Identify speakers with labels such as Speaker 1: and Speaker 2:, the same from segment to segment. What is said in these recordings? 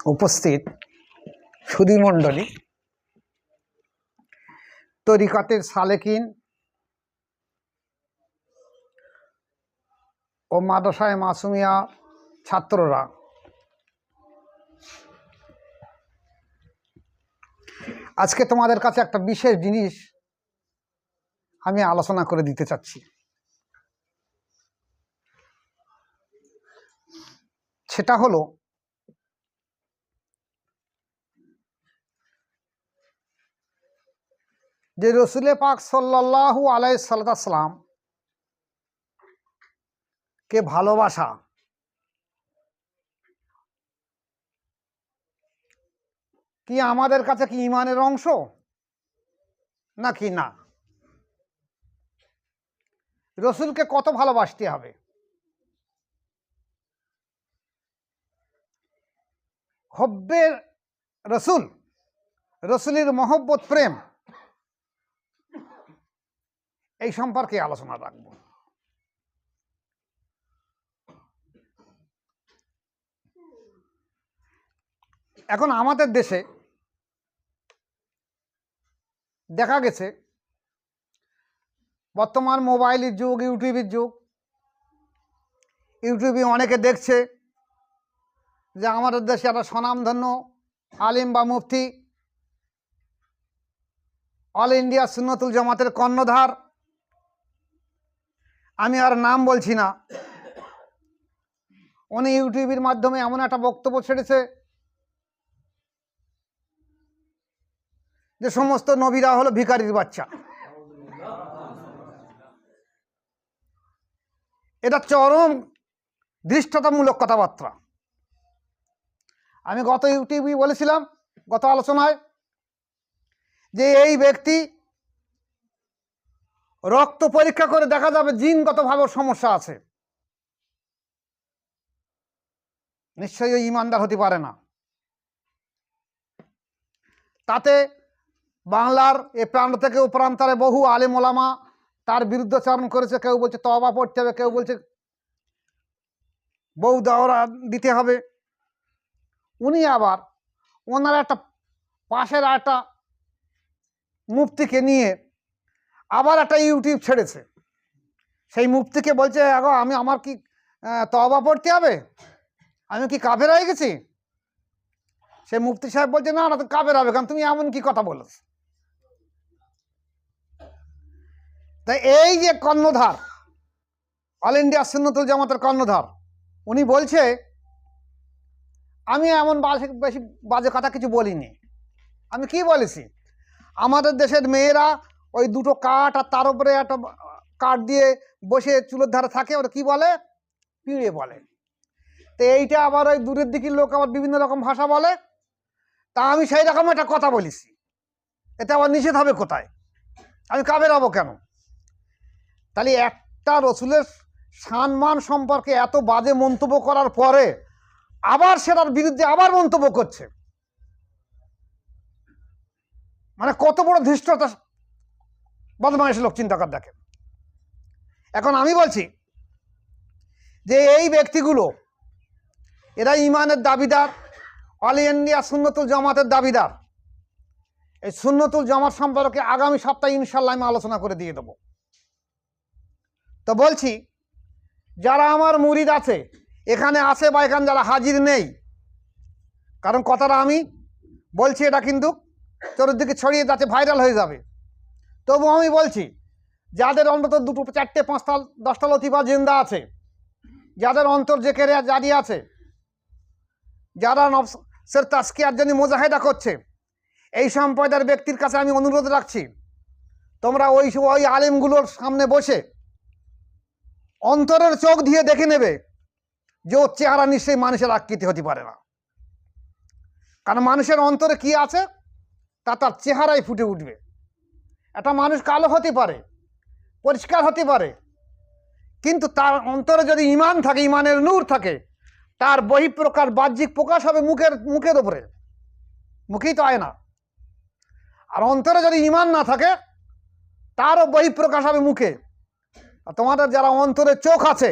Speaker 1: উপস্থিত সুধীমণ্ডলী, তরিকতের সালেকিন ও মাদ্রাসায়ে মাসুমিয়া ছাত্ররা, আজকে তোমাদের কাছে একটা বিশেষ জিনিস আমি আলোচনা করে দিতে চাচ্ছি। সেটা হলো যে রসুলে পাক সাল্লাল্লাহু আলাইহি সাল্লাম কে ভালোবাসা কি আমাদের কাছে কি ঈমানের অংশ নাকি না? রসুলকে কত ভালোবাসতে হবে? হব্বের রসুল, রসুলের মহব্বত, প্রেম, এই সম্পর্কে আলোচনা রাখব। এখন আমাদের দেশে দেখা গেছে বর্তমান মোবাইলের যুগ, ইউটিউবের যুগ। ইউটিউবে অনেকে দেখছে যে আমাদের দেশে একটা স্বনামধন্য আলিম বা মুফতি, অল ইন্ডিয়া সুন্নতুল জামাতের কর্ণধার, আমি আর নাম বলছি না, উনি ইউটিউবের মাধ্যমে এমন একটা বক্তব্য ছেড়েছে যে সমস্ত নবীরা হলো ভিখারির বাচ্চা। এটা চরম ধৃষ্টতামূলক কথাবার্তা। আমি গত ইউটিউবে বলেছিলাম, গত আলোচনায়, যে এই ব্যক্তি রক্ত পরীক্ষা করে দেখা যাবে জিনগতভাবে সমস্যা আছে, নিশ্চয়ই ওই ইমানদার হতে পারে না। তাতে বাংলার এ প্রান্ত থেকে ও প্রান্তরে বহু আলেম ওলামা তার বিরুদ্ধাচরণ করেছে। কেউ বলছে তওবা পড়তে হবে, কেউ বলছে বউ দাওরা দিতে হবে। উনি আবার ওনার একটা পাশের একটা মুফতিকে নিয়ে আবার একটা ইউটিউব ছেড়েছে। সেই মুফতিকে বলছে, আগো আমি আমার কি তওবা পড়তে হবে? আমি কি কাফের হয়ে গেছি? সে মুফতি সাহেব বলছে, না না, তো কাফের হবে কারণ তুমি এমন কি কথা বলেছ। তাই এই যে কর্ণধার, অল ইন্ডিয়া সুন্নতুল জামাতের কর্ণধার, উনি বলছে আমি এমন বেশি বাজে কথা কিছু বলিনি। আমি কি বলেছি? আমাদের দেশের মেয়েরা ওই দুটো কাঠ আর তার উপরে একটা কাঠ দিয়ে বসে চুলের ধারে থাকে, ওরা কি বলে? পিঁড়ে বলে। তো এইটা আবার ওই দূরের দিকের লোক আবার বিভিন্ন রকম ভাষা বলে। তা আমি সেই রকম একটা কথা বলেছি, এটা আবার নিষেধ হবে কোথায়? আমি কাফের হবো কেন? তাহলে একটা রসুলের সম্মান সম্পর্কে এত বাজে মন্তব্য করার পরে আবার সেটার বিরুদ্ধে আবার মন্তব্য করছে, মানে কত বড় ধৃষ্টতা, বদমাইশ লোক, চিন্তা কর দেখেন। এখন আমি বলছি যে এই ব্যক্তিগুলো এরা ইমানের দাবিদার, অল ইন্ডিয়া সুন্নতুল জামাতের দাবিদার। এই সুন্নতুল জামাত সম্পর্কে আগামী সপ্তাহে ইনশাল্লাহ আমি আলোচনা করে দিয়ে দেবো। তো বলছি, যারা আমার মুরিদ আছে, এখানে আছে বা এখানে যারা হাজির নেই, কারণ কথাটা আমি বলছি এটা কিন্তু চতুর্দিকে ছড়িয়ে যাচ্ছে, ভাইরাল হয়ে যাবে। তবু আমি বলছি, যাদের অন্তত 2, 4, 5, 10টা লতিফা জিন্দা আছে, যাদের অন্তর জেকেরে জারি আছে, যারা নফসের তাজকিয়ার জন্য মুজাহিদা করছে, এই সম্প্রদায়ের ব্যক্তির কাছে আমি অনুরোধ রাখছি, তোমরা ওই আলেমগুলোর সামনে বসে অন্তরের চোখ দিয়ে দেখে নেবে যে ওর চেহারা নিশ্চয়ই মানুষের আকৃতি হতে পারে না। কারণ মানুষের অন্তরে কি আছে তা তার চেহারাই ফুটে উঠবে। একটা মানুষ কালো হতে পারে, পরিষ্কার হতে পারে, কিন্তু তার অন্তরে যদি ঈমান থাকে, ঈমানের নূর থাকে, তার বহিঃপ্রকাশ, বাহ্যিক প্রকাশ হবে মুখের উপরে, মুখেই তো আয় না। আর অন্তরে যদি ঈমান না থাকে, তারও বহিঃপ্রকাশ হবে মুখে। আর তোমাদের যারা অন্তরে চোখ আছে,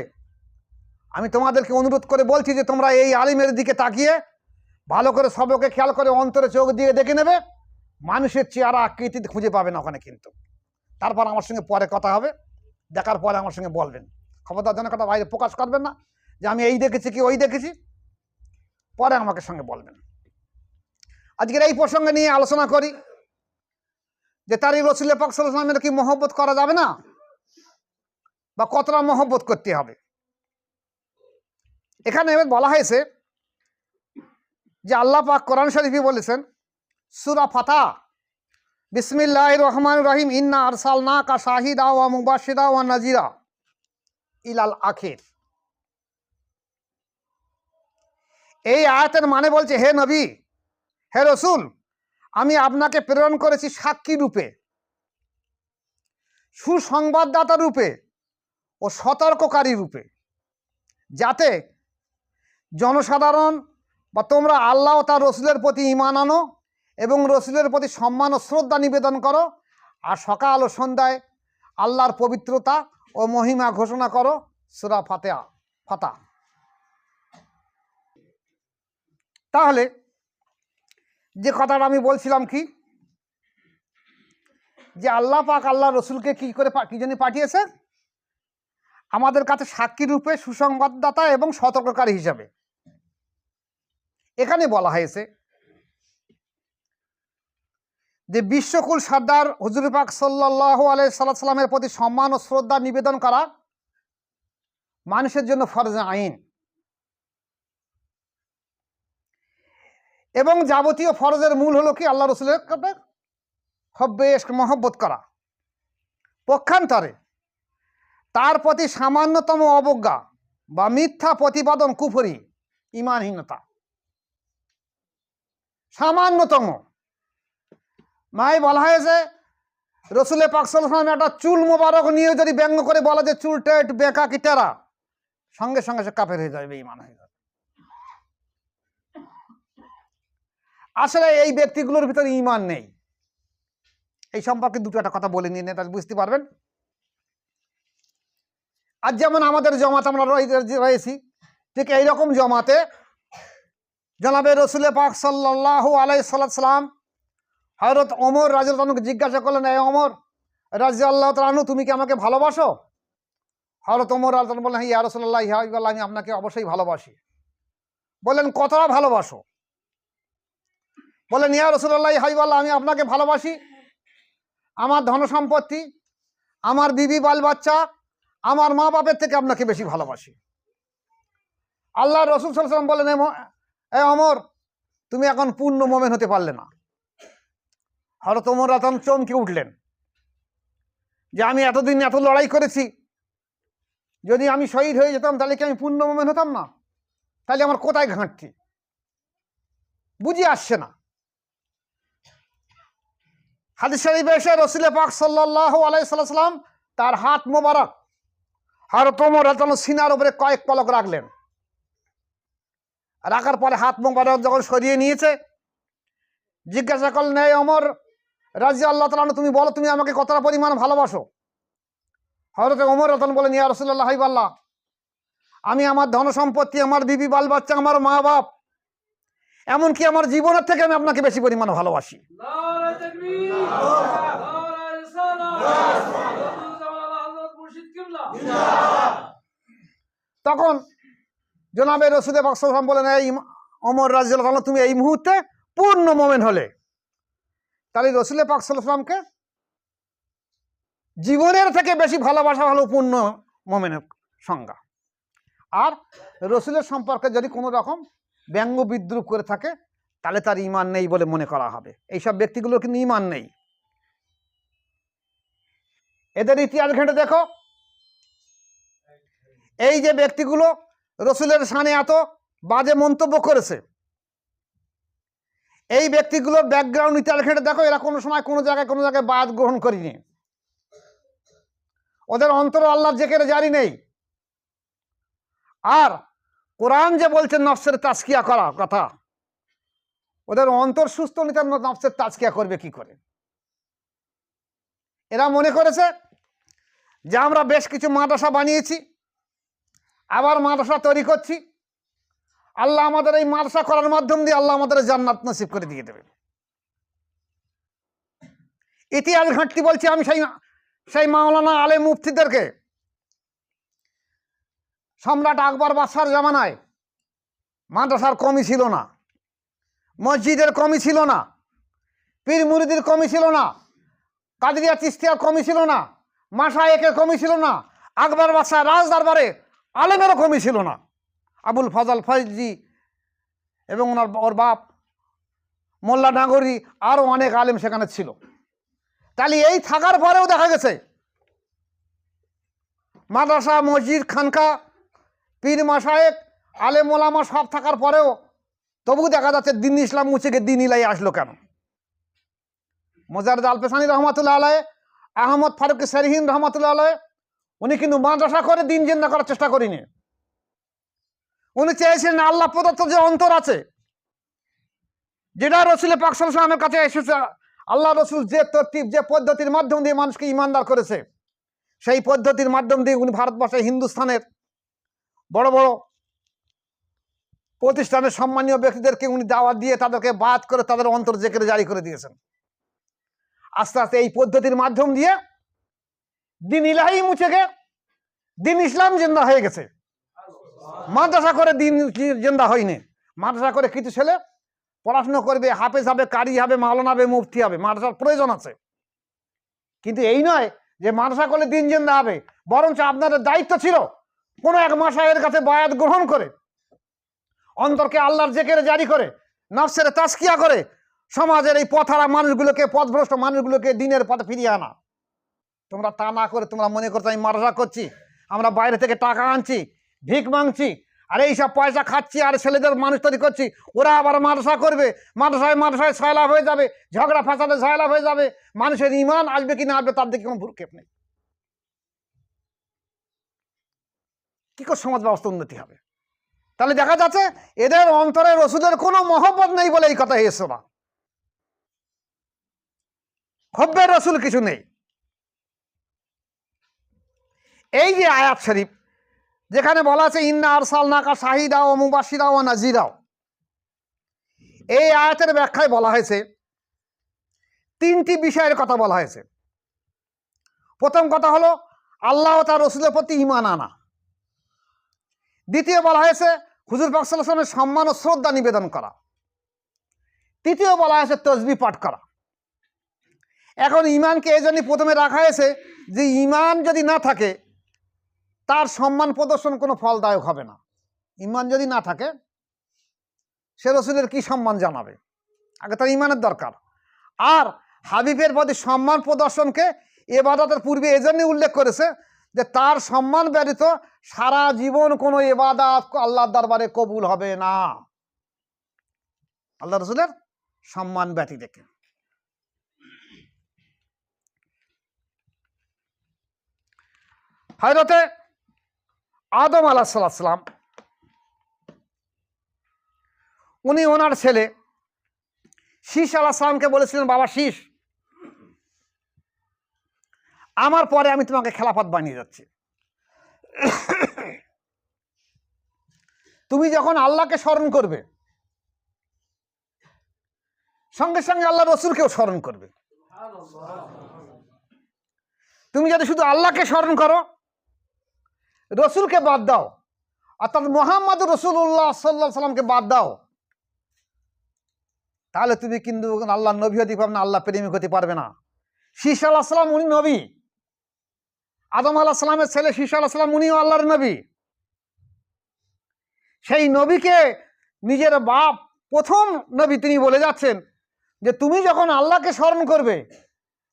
Speaker 1: আমি তোমাদেরকে অনুরোধ করে বলছি যে তোমরা এই আলিমের দিকে তাকিয়ে ভালো করে সবকে খেয়াল করে অন্তরে চোখ দিয়ে দেখে নেবে, মানুষের চেহারা আকৃতি খুঁজে পাবে না ওখানে। কিন্তু তারপর আমার সঙ্গে পরে কথা হবে, দেখার পরে আমার সঙ্গে বলবেন। খবরদার যেন কথা বাইরে প্রকাশ করবেন না যে আমি এই দেখেছি কি ওই দেখেছি, পরে আমাকে সঙ্গে বলবেন। আজকের এই প্রসঙ্গে নিয়ে আলোচনা করি যে তারই রসুল পাক সাল্লাল্লাহু আলাইহি ওয়াসাল্লামের কি মহব্বত করা যাবে না, বা কতটা মহব্বত করতে হবে। এখানে বলা হয়েছে যে আল্লাহ পাক কোরআন শরীফে বলেছেন, সূরা ফাতহ, বিসমিল্লাহির রহমানির রহিম, ইন্না আরসালনাকা শাহিদা ওয়া মুবাশশিরা ওয়া নাযিরা ইলাল আখির। এই আয়াতের মানে বলছে, হে নবী, হে রসুল, আমি আপনাকে প্রেরণ করেছি সাক্ষী রূপে, সুসংবাদদাতা রূপে ও সতর্ককারী রূপে, যাতে জনসাধারণ বা তোমরা আল্লাহ ও তার রসুলের প্রতি ঈমান আনো এবং রসুলের প্রতি সম্মান ও শ্রদ্ধা নিবেদন করো, আর সকাল ও সন্ধ্যায় আল্লাহর পবিত্রতা ও মহিমা ঘোষণা করো। সূরা ফাতহ। তাহলে যে কথাটা আমি বলছিলাম কি, যে আল্লাহ পাক আল্লাহ রসুলকে কি জন্য পাঠিয়েছে? আমাদের কাছে সাক্ষী রূপে, সুসংবাদদাতা এবং সতর্ককারী হিসাবে। এখানে বলা হয়েছে যে বিশ্বকুল সর্দার হুজুর পাক সাল্লাল্লাহু আলাইহি সাল্লামের প্রতি সম্মান ও শ্রদ্ধা নিবেদন করা মানুষের জন্য ফরজে আইন, এবং যাবতীয় ফরজের মূল হলো কি? আল্লাহ রসুলের হব্বে ইশক, মহব্বত করা। পক্ষান্তরে তার প্রতি সামান্যতম অবজ্ঞা বা মিথ্যা প্রতিপাদন কুফরি, ঈমানহীনতা। সামান্যতম বলা হয়েছে রসুল পাক সাল্লাল্লাহু আলাইহি ওয়াসাল্লাম একটা চুল মোবারক নিয়ে যদি ব্যঙ্গ করে বলা যে চুলটা একটু বেঁকা কি টেরা, সঙ্গে সঙ্গে সে কাফের হয়ে যাবে, ঈমান হয়ে যাবে। আসলে এই ব্যক্তিগুলোর ভিতরে ঈমান নেই। এই সম্পর্কে দুটো একটা কথা বলে নিয়ে তাহলে বুঝতে পারবেন। আর যেমন আমাদের জমাত আমরা রয়েছি, ঠিক এইরকম জমাতে জনাবে রসুল পাক সাল্লাল্লাহু আলাইহি সাল্লাম হযরত ওমর রাদিয়াল্লাহু আনহুকে জিজ্ঞাসা করলেন, এ ওমর রাদিয়াল্লাহু তাআলা আনহু, তুমি কি আমাকে ভালোবাসো? হযরত ওমর রাদিয়াল্লাহু আনহু বললেন, ইয়া রাসূলুল্লাহ, ইয়া হাবিবাল্লাহ, আমি আপনাকে অবশ্যই ভালোবাসি। বললেন, কতটা ভালোবাসো? বললেন, ইয়া রাসূলুল্লাহ, ইয়া হাবিবাল্লাহ, আমি আপনাকে ভালোবাসি আমার ধন সম্পত্তি, আমার বিবি বাল বাচ্চা, আমার মা বাপের থেকে আপনাকে বেশি ভালোবাসি। আল্লাহ রসুল সাল্লাল্লাহু আলাইহি ওয়াসাল্লাম বললেন, এ ওমর, তুমি এখন পূর্ণ মুমিন হতে পারলে না। হযরত ওমর রাদিয়াল্লাহু আনহু চমকে উঠলেন যে আমি এতদিন এত লড়াই করেছি, যদি আমি শহীদ হয়ে যেতাম তাহলে কি আমি পূর্ণ মুমিন হতাম না? তাহলে আমার কোথায় ঘাটতি? বুঝে আসছে না। হাদিস শরীফে এসে রসুল পাক সাল্লাল্লাহু আলাইহি সাল্লাম তার হাত মোবারক হযরত ওমর রাদিয়াল্লাহু আনহু সিনার উপরে কয়েক পলক রাখলেন। রাখার পরে হাত মোবারক যখন সরিয়ে নিয়েছে, জিজ্ঞাসা করলেন, এই ওমর রাদিয়াল্লাহু তাআলা আনহু, তুমি বলো তুমি আমাকে কতটা পরিমাণ ভালোবাসো? হযরত ওমর রাদিয়াল্লাহু আনহু বলেন, ইয়া রাসূলুল্লাহ, হাবিবাল্লাহ, আমি আমার ধন সম্পত্তি, আমার বিবি বাল বাচ্চা, আমার মা বাপ, এমনকি আমার জীবনের থেকে আমি আপনাকে বেশি পরিমাণ ভালোবাসি। তখন জনাবে রসুল পাক সাল্লাল্লাহু আলাইহি ওয়াসাল্লাম বলেন, এই ওমর রাদিয়াল্লাহু আনহু, তুমি এই মুহূর্তে পূর্ণ মুমিন হলে। তাহলে রসুল পাক সাল্লাল্লাহু আলাইহি ওয়াসাল্লামকে জীবনের থেকে বেশি ভালোবাসা হলো পূর্ণ মুমিনের সংজ্ঞা। আর রসুলের সম্পর্কে যদি কোনো রকম ব্যঙ্গ বিদ্রুপ করে থাকে, তাহলে তার ঈমান নেই বলে মনে করা হবে। এইসব ব্যক্তিগুলোর কিন্তু ঈমান নেই। এদের ইতিহাস ঘেঁটে দেখো, এই যে ব্যক্তিগুলো রসুলের শানে এত বাজে মন্তব্য করেছে, এই ব্যক্তিগুলোর ব্যাকগ্রাউন্ড ইতিহাস ঘেঁটে দেখো, এরা কোনো সময় কোনো জায়গায় বায়াত গ্রহণ করেনি। ওদের অন্তরে আল্লাহর জিকির জারি নেই। আর কোরআন যে বলছে নফসের তাজকিয়া করার কথা, ওদের অন্তর সুস্থ নিতে নফসের তাজকিয়া করবে কি করে? এরা মনে করেছে যে আমরা বেশ কিছু মাদ্রাসা বানিয়েছি, আবার মাদ্রাসা তৈরি করছি, আল্লাহ আমাদের এই মাদ্রাসা করার মাধ্যম দিয়ে আল্লাহ আমাদের জান্নাত নসিব করে দিয়ে দেবেন। ইতিহাস ঘাঁটতি বলছি আমি সেই মাওলানা আলেম মুফতিদেরকে, সম্রাট আকবর বাদশার জামানায় মাদ্রাসার কমি ছিল না, মসজিদের কমি ছিল না, পীর মুরিদের কমি ছিল না, কাদরিয়া চিশতিয়ার কমি ছিল না, মাশায়েখের কমি ছিল না, আকবর বাদশাহ রাজ দরবারে আলেমেরও কমি ছিল না। আবুল ফজল ফয়জি এবং ওর বাপ মোল্লা নাগরি আরও অনেক আলেম সেখানে ছিল। তাহলে এই থাকার পরেও দেখা গেছে মাদ্রাসা, মসজিদ, খানকা, পীর মাশায়েখ, আলেম ওলামা সব থাকার পরেও তবু দেখা যাচ্ছে দিন ইসলাম মুছে গিয়ে দিন ইলাই আসলো কেন? মোজারদ আল পেসানি রহমাতুল্লাহ আলাই, আহমদ ফারুক সরিহিন রহমাতুল্লাহ আলাই, উনি কিন্তু মাদ্রাসা করে দিন জিন্দা করার চেষ্টা করিনি। উনি চেয়েছিলেন আল্লাহ প্রদত্ত যে অন্তর আছে, যেটা রসুল পাক সাল্লাল্লাহু আলাইহি ওয়াসাল্লামের কাছে এসেছে, আল্লাহ রসুল যে তরতিব, যে পদ্ধতির মাধ্যম দিয়ে মানুষকে ইমানদার করেছে, সেই পদ্ধতির মাধ্যম দিয়ে উনি ভারতবর্ষে হিন্দুস্তানের বড় বড় প্রতিষ্ঠানের সম্মানীয় ব্যক্তিদেরকে উনি দাওয়াত দিয়ে তাদেরকে বাদ করে তাদের অন্তর জেকেরে জারি করে দিয়েছেন। আস্তে আস্তে এই পদ্ধতির মাধ্যম দিয়ে দিন ইলাহি মুছে গে দিন ইসলাম জিন্দা হয়ে গেছে। মাদ্রাসা করে দিন জিন্দা হয়নি। মাদ্রাসা করে কিছু ছেলে পড়াশোনা করবে, হাফেজ হবে, কারি হবে, মাওলানা হবে, মুফতি হবে, মাদ্রাসার প্রয়োজন আছে। কিন্তু এই নয় যে মাদ্রাসা করলে দিন জিন্দা হবে, বরঞ্চ আপনাদের দায়িত্ব ছিল কোনো এক মাশায়েখের কাছে বায়াত গ্রহণ করে, অন্তরকে আল্লাহর জিকিরে জারি করে, নফসের তাজকিয়া করে সমাজের এই পথহারা মানুষগুলোকে, পথভ্রষ্ট মানুষগুলোকে দিনের পথে ফিরিয়ে আনা। তোমরা তা না করে তোমরা মনে করছো আমি মাদ্রাসা করছি, আমরা বাইরে থেকে টাকা আনছি, ভিক মাংছি, আর এইসব পয়সা খাচ্ছি, আর ছেলেদের মানুষ তৈরি করছি, ওরা আবার মাদ্রাসা করবে, মাদ্রাসায় সয়লাভ হয়ে যাবে, ঝগড়া ফাসাদে সয়লাভ হয়ে যাবে, মানুষের ইমান আসবে কি না আসবে তার দিকে কোনো ভ্রুক্ষেপ নেই। কি করে সমাজ ব্যবস্থা উন্নতি হবে? তাহলে দেখা যাচ্ছে এদের অন্তরে রসুলের কোনো মহব্বত নেই বলে এই কথা এসো না, হব্বের রসুল কিছু নেই। এই যে আয়াত শরীফ যেখানে বলা আছে ইন্না আরসালনাকা শাহিদা ওয়া মুবাশশিরা ওয়া নাযীরা, এই আয়াতের ব্যাখ্যায় বলা হয়েছে তিনটি বিষয়ের কথা বলা হয়েছে। প্রথম কথা হলো আল্লাহ ও তার রসুলের প্রতি ঈমান আনা। দ্বিতীয় বলা হয়েছে হুজুর পাক সাল্লাল্লাহু আলাইহি ওয়াসাল্লামের সম্মান ও শ্রদ্ধা নিবেদন করা। তৃতীয় বলা হয়েছে তাসবিহ পাঠ করা। এখন ঈমানকে এই জন্যই প্রথমে রাখা হয়েছে যে ঈমান যদি না থাকে তার সম্মান প্রদর্শন কোনো ফলদায়ক হবে না। ঈমান যদি না থাকে সে রসুলের কি সম্মান জানাবে? আগে তার ঈমানের দরকার। আর হাবিবের প্রতি সম্মান প্রদর্শনকে ইবাদতের পূর্বে এজন্যই উল্লেখ করেছে যে তার সম্মান ব্যতীত সারা জীবন কোনো ইবাদত আল্লাহর দরবারে কবুল হবে না, আল্লাহ রসুলের সম্মান ব্যতীত। হযরতে আদম আলাইহিস সালাম উনি ওনার ছেলে শীষ আলাইহিস সালামকে বলেছিলেন, বাবা শীষ, আমার পরে আমি তোমাকে খেলাফত বানিয়ে যাচ্ছি, তুমি যখন আল্লাহকে স্মরণ করবে সঙ্গে সঙ্গে আল্লাহ রসুলকেও স্মরণ করবে। তুমি যদি শুধু আল্লাহকে স্মরণ করো, রসুলকে বাদ দাও, অর্থাৎ মুহাম্মদ রাসূলুল্লাহ সাল্লাল্লাহু আলাইহি সাল্লামকে বাদ দাও, তাহলে তুমি কিন্তু আল্লাহ নবী হতে পারবে না, আল্লাহ প্রেমিক হতে পারবে না। শীষ আলাইহিস সালাম উনি নবী, আদম আলাইহিস সালামের ছেলে শীষ আলাইহিস সালাম উনিও আল্লাহর নবী। সেই নবীকে নিজের বাপ প্রথম নবী তিনি বলে যাচ্ছেন যে তুমি যখন আল্লাহকে স্মরণ করবে,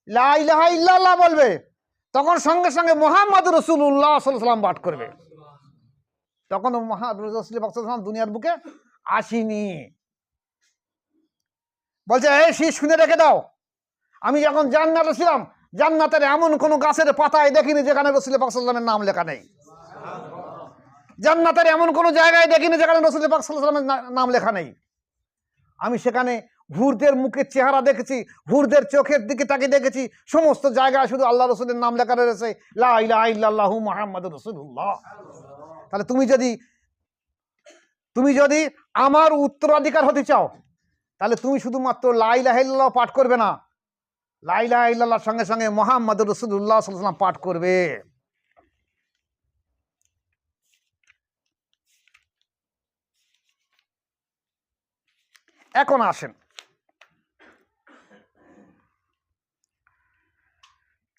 Speaker 1: লা ইলাহা ইল্লাল্লাহ বলবে, তখন সঙ্গে সঙ্গে মুহাম্মদ রাসূলুল্লাহ সাল্লাল্লাহু আলাইহি ওয়াসাল্লাম পাঠ করবে। তখন রাসূল দুনিয়ার বুকে আসেনি। বলছে এই শীষ শুনে রেখে দাও, আমি যখন জান্নাতে ছিলাম জান্নাতের এমন কোনো গাছের পাতায় দেখিনি যেখানে রাসূল পাক সাল্লাল্লাহু আলাইহি ওয়াসাল্লামের নাম লেখা নেই। জান্নাতের এমন কোনো জায়গায় দেখিনি যেখানে রাসূল পাক সাল্লাল্লাহু আলাইহি ওয়াসাল্লামের নাম লেখা নেই। আমি সেখানে হুরদের মুখের চেহারা দেখেছি, হুরদের চোখের দিকে তাকিয়ে দেখেছি, সমস্ত জায়গায় শুধু আল্লাহ রসুলের নাম লেখা রয়েছে, লা ইলাহা ইল্লাল্লাহু মুহাম্মাদুর রাসূলুল্লাহ। তাহলে তুমি যদি তুমি যদি আমার উত্তরাধিকার হতে চাও তাহলে তুমি শুধুমাত্র লা ইলাহা ইল্লাল্লাহ পাঠ করবে না, লা ইলাহা ইল্লাল্লাহর সঙ্গে সঙ্গে মুহাম্মাদুর রাসূলুল্লাহ সাল্লাল্লাহু আলাইহি ওয়াসাল্লাম পাঠ করবে। এখন আসেন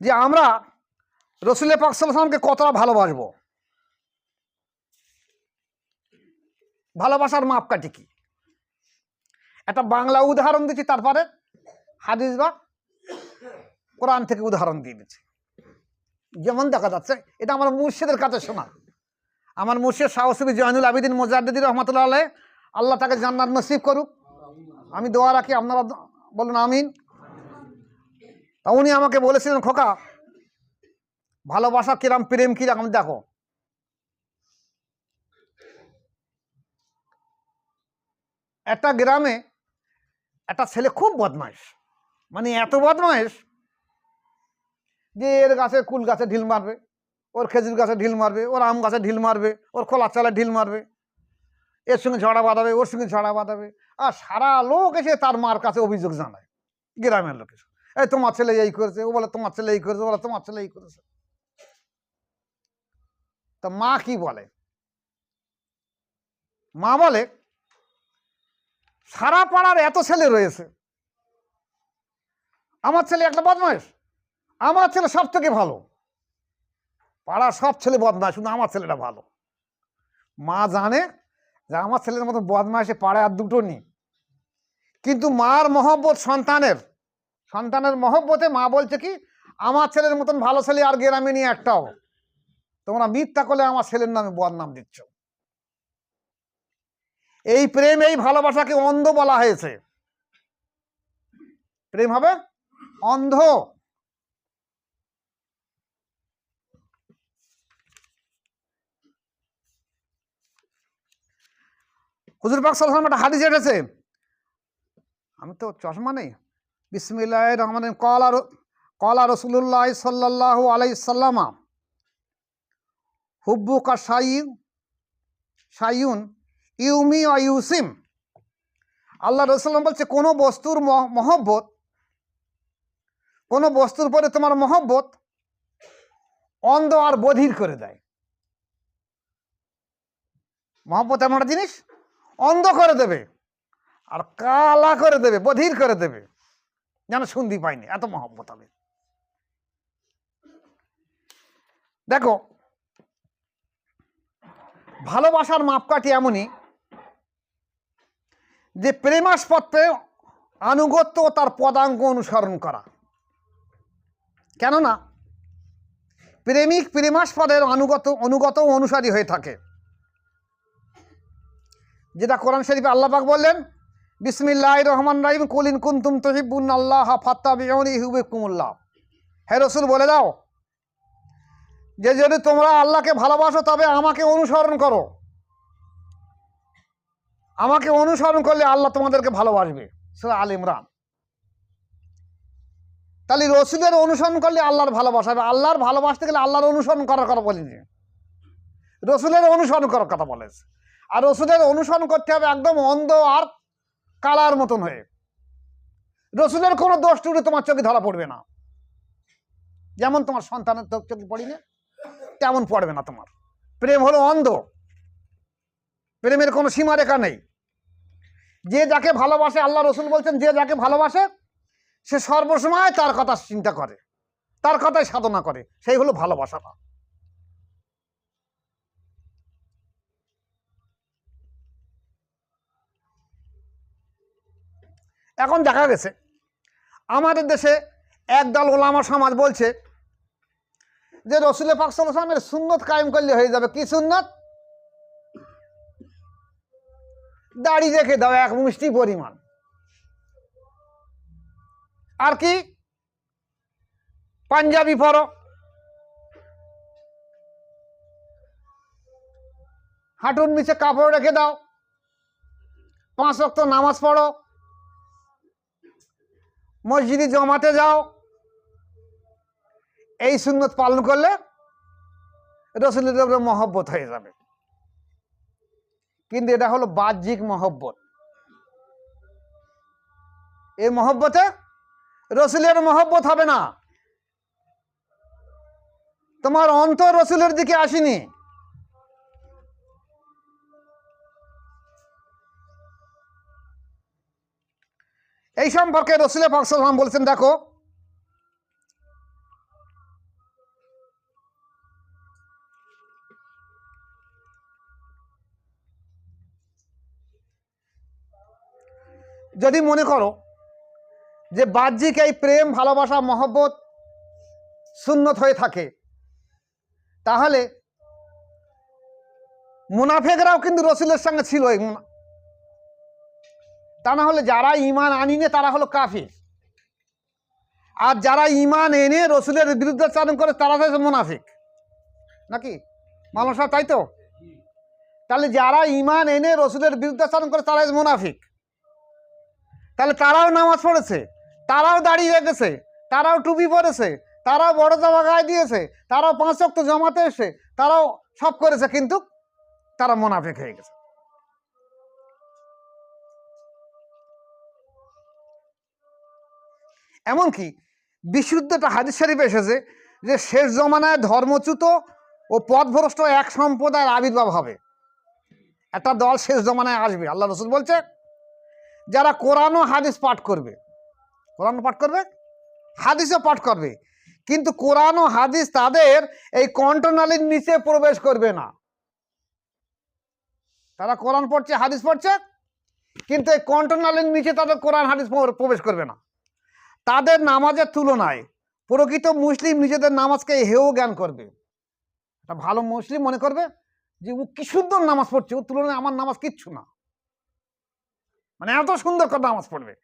Speaker 1: যে আমরা রসুল পাক সাল্লাল্লাহু আলাইহি ওয়াসাল্লামকে কতটা ভালোবাসবো, ভালোবাসার মাপকাঠি কি। একটা বাংলা উদাহরণ দিচ্ছি, তারপরে হাদিস বা কোরআন থেকে উদাহরণ দিয়ে দিচ্ছি। যেমন দেখা যাচ্ছে, এটা আমার মুর্শিদের কাছে শোনা। আমার মুর্শিদ শাহ সুফি জয়নুল আবেদিন মুজাদ্দিদি রহমাতুল্লাহ আলাইহি, আল্লাহ তাকে জান্নাত নসিব করুক, আমি দোয়া রাখি, আপনারা বলুন আমিন। তা উনি আমাকে বলেছিলেন, খোকা ভালোবাসা কিরম, প্রেম কিরকম দেখো। একটা গ্রামে একটা ছেলে খুব বদমাইশ, মানে এত বদমাইশ যে এর গাছে কুল গাছে ঢিল মারবে, ওর খেজুর গাছে ঢিল মারবে, ওর আম গাছে ঢিল মারবে, ওর খোলা চালে ঢিল মারবে, এর সঙ্গে ঝড়া বাঁধাবে, ওর সঙ্গে ঝড়া বাঁধাবে। আর সারা লোক এসে তার মার কাছে অভিযোগ জানায়, গ্রামের লোক এসে, এই তোমার ছেলে এই করেছে, ও বলে তোমার ছেলে এই করেছে, ও বলে তোমার ছেলে এই করেছে। তা মা কি বলে? মা বলে, সারা পাড়ার এত ছেলে রয়েছে, আমার ছেলে একটা বদমাইশ, আমার ছেলে সব থেকে ভালো। পাড়ার সব ছেলে বদমাইশ, শুধু আমার ছেলেটা ভালো। মা জানে যে আমার ছেলের মতো বদমাইশে পাড়ায় আর দুটো নেই, কিন্তু মার মহব্বত সন্তানের মহব্বতে মা বলছে কি, আমার ছেলের মতন ভালো ছেলে আর গ্রামে নিয়ে একটাও। তোমরা মিথ্যা করলে আমার ছেলের নামে বদনাম দিচ্ছ। এই প্রেম, এই ভালোবাসাকে অন্ধ বলা হয়েছে। প্রেম হবে অন্ধ। হুজুর পাক সাল্লাল্লাহু আলাইহি ওয়াসাল্লাম একটা হাদিস এসেছে, আমি তো চশমা নেই, বিসমিল্লাহির রহমানির রহিম, ক্বালা রাসূলুল্লাহ সাল্লাল্লাহু আলাইহি ওয়াসাল্লাম হুব্বুকা শাইউন ইউমি ওয়া ইউসিম। আল্লাহ রাসূল বলছে, কোনো বস্তুর মহব্বত, কোনো বস্তুর পরে তোমার মহব্বত অন্ধ আর বধির করে দেয়। মহব্বত এমন একটা জিনিস, অন্ধ করে দেবে আর কালা করে দেবে, বধির করে দেবে, যেন শুনতে পাইনি, এত মহব্বত হবে। দেখো, ভালোবাসার মাপকাঠি এমনই যে প্রেমাস্পদে আনুগত্য ও তার পদাঙ্ক অনুসরণ করা। কেননা প্রেমিক প্রেমাস্পদের অনুগত ও অনুসারী হয়ে থাকে, যেটা কোরআন শরীফে আল্লাহ পাক বললেন, বিসমিল্লাহির রহমানির রহিম, কুল ইন কুনতুম তুহিব্বুনাল্লাহ ফাত্তাবিউনি ইউহিব্বুকুমুল্লাহ। হে রাসূল বলে দাও যে যদি তোমরা আল্লাহকে ভালোবাসো তবে আমাকে অনুসরণ করো, আমাকে অনুসরণ করলে আল্লাহ তোমাদেরকে ভালোবাসবে। সূরা আল ইমরান। তাহলে রসুলের অনুসরণ করলে আল্লাহর ভালোবাসা হবে। আল্লাহর ভালোবাসতে গেলে আল্লাহর অনুসরণ করার কথা বলিনি, রসুলের অনুসরণ করার কথা বলেছে। আর রসুলের অনুসরণ করতে হবে একদম অন্ধ আর কালার মতন হয়ে। রসুলের কোনো দোষ টুটি তোমার চোখে ধরা পড়বে না, যেমন তোমার সন্তানের চোখে পড়ি না তেমন পড়বে না তোমার। প্রেম হলো অন্ধ, প্রেমের কোনো সীমারেখা নেই। যে যাকে ভালোবাসে, আল্লাহ রসুল বলছেন, যে যাকে ভালোবাসে সে সর্বসময় তার কথা চিন্তা করে, তার কথাই সাধনা করে, সেই হলো ভালোবাসাটা। এখন দেখা গেছে আমাদের দেশে একদল ওলামা সমাজ বলছে যে রসুল পাক সাল্লাল্লাহু আলাইহি ওয়াসাল্লামের সুন্নত কায়েম করলে হয়ে যাবে। কি সুন্নত? দাড়ি রেখে দাও এক মুষ্টি পরিমাণ, আর কি পাঞ্জাবি পরো, হাঁটুর নিচে কাপড় রেখে দাও, 5 ওয়াক্ত নামাজ পড়ো, মসজিদে জমাতে যাও। এই সুন্নত পালন করলে রসুলের উপরে মহব্বত হয়ে যাবে। কিন্তু এটা হলো বাহ্যিক মহব্বত। এই মহব্বতে রসুলের মহব্বত হবে না, তোমার অন্তর রসুলের দিকে আসেনি। এই সম্পর্কে রসুলের পাক সাল্লাল্লাহু আলাইহি ওয়াসাল্লাম বলেছেন, দেখো যদি মনে করো যে বাহ্যিক এই প্রেম ভালোবাসা মহব্বত সুন্নত হয়ে থাকে, তাহলে মুনাফিকরাও কিন্তু রসুলের সঙ্গে ছিল। তা না হলে যারা ঈমান আনিনে তারা হলো কাফির, আর যারা ঈমান এনে রসুলের বিরুদ্ধাচরণ করে তারা হচ্ছে মুনাফিক, নাকি মাওলানা সাহেব? তাই তো? তাহলে যারা ঈমান এনে রসুলের বিরুদ্ধাচরণ করে তারা মুনাফিক। তাহলে তারাও নামাজ পড়েছে, তারাও দাড়ি রেখেছে, তারাও টুপি পরেছে, তারাও বড় জামা গায়ে দিয়েছে, তারাও 5 ওয়াক্ত জামাতে এসে তারাও সব করেছে, কিন্তু তারা মুনাফিক হয়ে গেছে। এমনকি বিশুদ্ধটা হাদিস শরীফে এসেছে যে শেষ জমানায় ধর্মচ্যুত ও পথভ্রষ্ট এক সম্প্রদায়ের আবির্ভাব হবে, একটা দল শেষ জমানায় আসবে। আল্লাহ রসুল বলছে যারা কোরআন ও হাদিস পাঠ করবে, কোরআন পাঠ করবে, হাদিসও পাঠ করবে, কিন্তু কোরআন ও হাদিস তাদের এই কণ্ঠনালীর নিচে প্রবেশ করবে না। তারা কোরআন পড়ছে, হাদিস পড়ছে, কিন্তু এই কণ্ঠনালীর নিচে তাদের কোরআন হাদিস প্রবেশ করবে না। তাদের নামাজের তুলনায় প্রকৃত মুসলিম নিজেদের নামাজকে হেয় জ্ঞান করবে। একটা ভালো মুসলিম মনে করবে যে ও কি সুন্দর নামাজ পড়ছে, ওর তুলনায় আমার নামাজ কিচ্ছু না, মানে এত সুন্দর করে নামাজ পড়বে।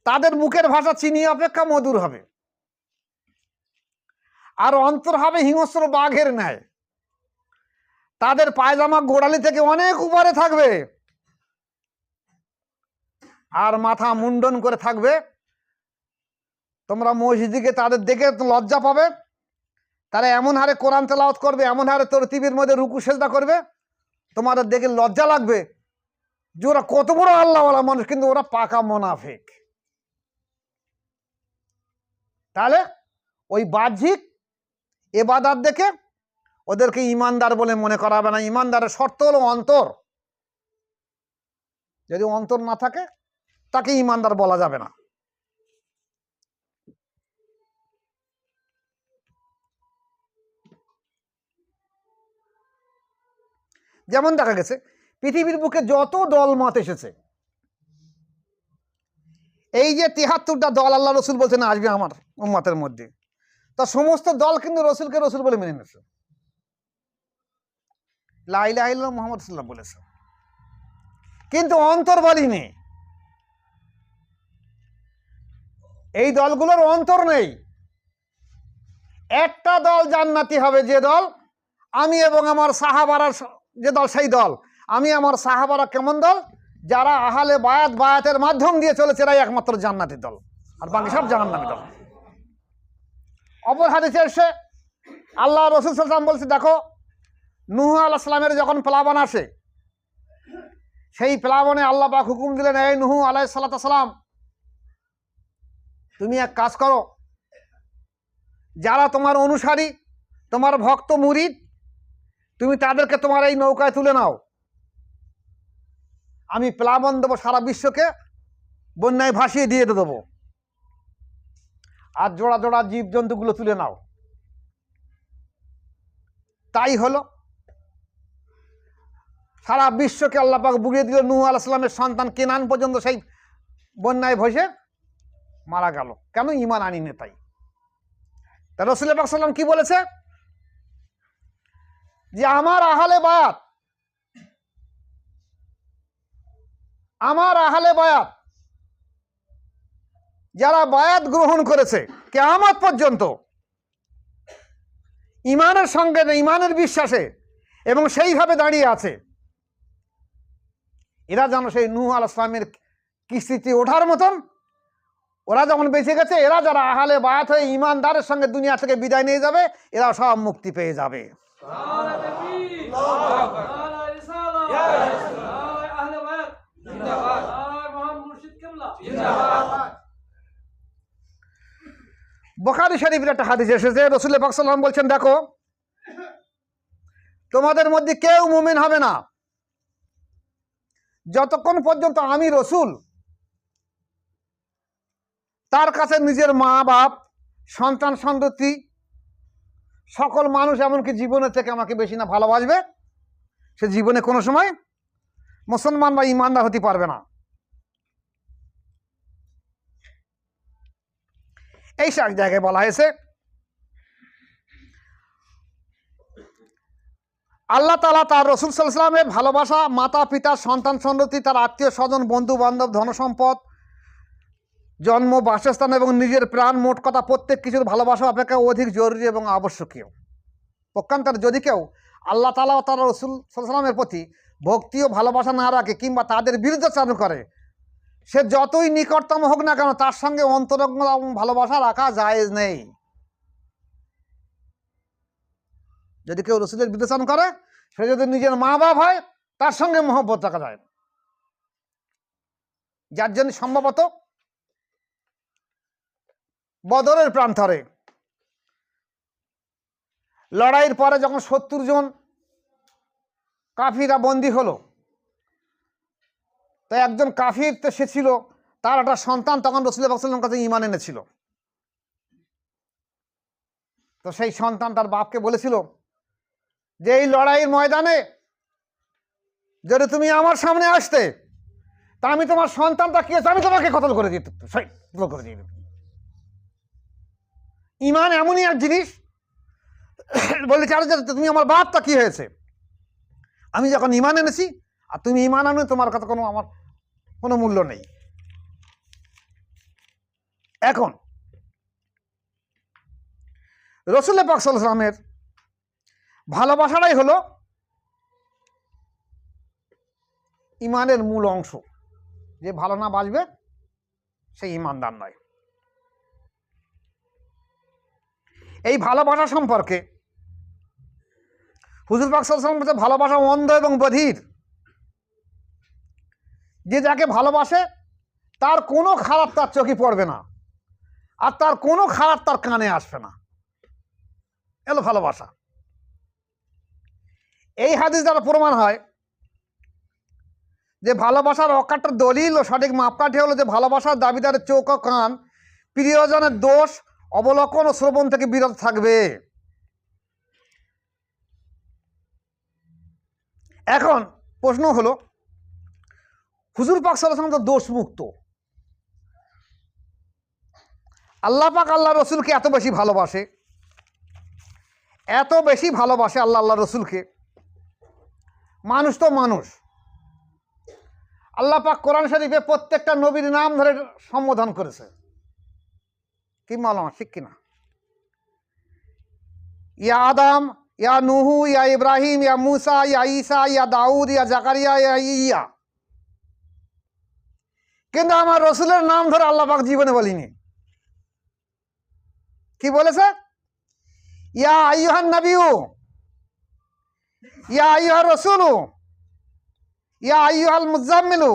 Speaker 1: তাদের মুখের ভাষা চিনি অপেক্ষা মধুর হবে, আর অন্তর হবে হিংস্র বাঘের ন্যায়। তাদের পায়জামা গোড়ালি থেকে অনেক উপরে থাকবে, আর মাথা মুন্ডন করে থাকবে। তোমরা মসজিদে তাদের দেখে লজ্জা পাবে। তারা এমন হারে কোরআন তেলাওয়াত করবে, এমন হারে তরতিবের মধ্যে রুকু সেজদা করবে, তোমাদের দেখে লজ্জা লাগবে যে ওরা কত বড় আল্লাহওয়ালা মানুষ, কিন্তু ওরা পাকা মুনাফিক। তাহলে ওই বাহ্যিক ইবাদত দেখে ওদেরকে ইমানদার বলে মনে করাবে না। ইমানদারের শর্ত হলো অন্তর, যদি অন্তর না থাকে তাকে ইমানদার বলা যাবে না। যেমন দেখা গেছে পৃথিবীর বুকে যত দল মত এসেছে, এই যে 73টা দল আল্লাহ রসুল বলছেন আসবে আমার উম্মতের মধ্যে, তা সমস্ত দল কিন্তু রসুলকে রসুল বলে মেনে নিয়েছে, লা ইলাহা ইল্লাল্লাহ মুহাম্মদ রাসূলুল্লাহ বলেছে, কিন্তু অন্তর বলিনি। এই দলগুলোর অন্তর নেই। একটা দল জান্নাতি হবে, যে দল আমি এবং আমার সাহাবারা, যে দল সেই দল আমি আমার সাহাবারা। কেমন দল? যারা আহলে বায়াত, বায়াতের মাধ্যম দিয়ে চলেছে, এরাই একমাত্র জান্নাতি দল, আর বাকি সব জাহান্নামী দল। অপর হাদিসে এসে আল্লাহ রসুল সাল্লাল্লাহু আলাইহি ওয়াসাল্লাম বলছে, দেখো নূহ আলাইহিস সালামের যখন প্লাবন আসে, সেই প্লাবনে আল্লাহ পাক হুকুম দিলেন, এই নূহ আলাইহিস সালাম, তুমি এক কাজ করো, যারা তোমার অনুসারী, তোমার ভক্ত মুরিদ, তুমি তাদেরকে তোমার এই নৌকায় তুলে নাও, আমি প্লাবন দেবো, সারা বিশ্বকে বন্যায় ভাসিয়ে দিয়ে দেবো, আর জোড়া জোড়া জীবজন্তুগুলো তুলে নাও। তাই হলো, সারা বিশ্বকে আল্লাহ পাক বুড়িয়ে দিল। নূহ আলাইহিস সালামের সন্তান কেনান পর্যন্ত সেই বন্যায় ভসে মারা গেল। কেন? ঈমান আনিনি। তাই তা রাসূল পাক সাল্লাল্লাহু আলাইহি ওয়াসাল্লাম কি বলেছে? যে আমার আহলে বায়াত, আমার আহলে বায়াত যারা বায়াত গ্রহণ করেছে কিয়ামত পর্যন্ত ঈমানের সঙ্গে, ঈমানের বিশ্বাসে এবং সেইভাবে দাঁড়িয়ে আছে, এরা যেন সেই নূহ আলাইহিস সালামের কিস্তিতে ওঠার মতন, ওরা যখন বেঁচে গেছে, এরা যারা আহলে বায়াত হয়ে ঈমানদারের সঙ্গে দুনিয়া থেকে বিদায় নিয়ে যাবে, এরা সব মুক্তি পেয়ে যাবে। বুখারী শরীফের একটা হাদিস এসেছে, রাসূল পাক সাল্লাল্লাহু আলাইহি ওয়াসাল্লাম বলছেন, দেখো তোমাদের মধ্যে কেউ মুমিন হবে না যতক্ষণ পর্যন্ত আমি রসুল তার কাছে নিজের মা বাপ, সন্তান সন্ততি, সকল মানুষ এমনকি জীবনের থেকে আমাকে বেশি না ভালোবাসবে, সে জীবনে কোনো সময় মুসলমান বা ইমানদার হতে পারবে না। এই এক জায়গায় বলা হয়েছে আল্লাহ তাআলা তার রাসূল সাল্লাল্লাহু আলাইহি ওয়াসাল্লামের ভালোবাসা, মাতা পিতা, সন্তান সন্ততি, তার আত্মীয় স্বজন, বন্ধু বান্ধব, ধনসম্পদ, জন্ম, বাসস্থান এবং নিজের প্রাণ, মোট কথা প্রত্যেক কিছুর ভালোবাসা অপেক্ষা অধিক জরুরি এবং আবশ্যকীয়। পক্ষান্তরে যদি কেউ আল্লাহ তাআলা ও তার রাসূল সাল্লাল্লাহু আলাইহি ওয়াসাল্লামের প্রতি ভক্তি ও ভালোবাসা না রাখে কিংবা তাদের বিরুদ্ধাচরণ করে, সে যতই নিকটতম হোক না কেন তার সঙ্গে অন্তরঙ্গ ভালোবাসা রাখা জায়েজ নেই। যদি কেউ রাসূলের বিরুদ্ধাচরণ করে, সে যদি নিজের মা বাপ হয়, তার সঙ্গে মহব্বত রাখা যায় না। যার জন্য সম্ভবত বদরের প্রান্তরে লড়াইয়ের পরে যখন ৭০ জন কাফিরা বন্দী হলো, তো একজন কাফির তো সে ছিল, তার একটা সন্তান তখন রাসূল পাক সাল্লাল্লাহু আলাইহি ওয়াসাল্লামের কাছে ঈমান এনেছিল। তো সেই সন্তান তার বাপকে বলেছিল যে এই লড়াইয়ের ময়দানে যদি তুমি আমার সামনে আসতে, তা আমি তোমার সন্তানটা কি আছে আমি তোমাকে কতল করে দিতে, করে দিয়ে। ঈমান এমনই এক জিনিস, বলেছে আরে তুমি আমার বাপটা কি হয়েছে, আমি যখন ঈমান এনেছি আর তুমি ঈমান আনো, তোমার কথা কোনো আমার কোনো মূল্য নেই। এখন রাসূল পাক সাল্লাল্লাহু আলাইহি ওয়াসাল্লামের ভালোবাসাটাই হলো ঈমানের মূল অংশ। যে ভালো না বাসবে সে ঈমানদার নয়। এই ভালোবাসা সম্পর্কে হুজুর পাক সাল্লাল্লাহু আলাইহি ওয়াসাল্লাম বলেছেন, ভালোবাসা অন্ধ এবং বধির। যে যাকে ভালোবাসে তার কোনো খারাপ তার চোখে পড়বে না, আর তার কোনো খারাপ তার কানে আসবে না। এলো ভালোবাসা। এই হাদিস দ্বারা প্রমাণ হয় যে ভালোবাসার অকাট্য দলিল ও সঠিক মাপকাঠি হলো যে ভালোবাসার দাবিদারের চোখ ও কান প্রিয়জনের দোষ, অবলোকন ও শ্রবণ থেকে বিরত থাকবে। এখন প্রশ্ন হলো, হুজুর পাক সাল্লাল্লাহু আলাইহি ওয়াসাল্লাম তো দোষ মুক্ত, আল্লাহ পাক আল্লাহ রসুলকে এত বেশি ভালোবাসে, এত বেশি ভালোবাসে আল্লাহ রসুলকে। মানুষ তো মানুষ, আল্লাহ পাক কোরআন শরীফে প্রত্যেকটা নবীর নাম ধরে সম্বোধন করেছে। কি মালুম ঠিক কিনা? ইয়া আদম, ইয়া নুহু, ইয়া ইব্রাহিম, ইয়া মুসা, ইয়া ঈসা, ইয়া দাউদ, ইয়া জাকারিয়া, ইয়া ইয়া। কিন্তু আমার রসুলের নাম ধরে আল্লাহ পাক জীবনে বলিনি। কি বলেছে? ইয়া আইয়ুহান নবিয়্যু, ইয়া আইয়ুহার রাসূলু, ইয়া আইয়ুহাল মুজাম্মিলু,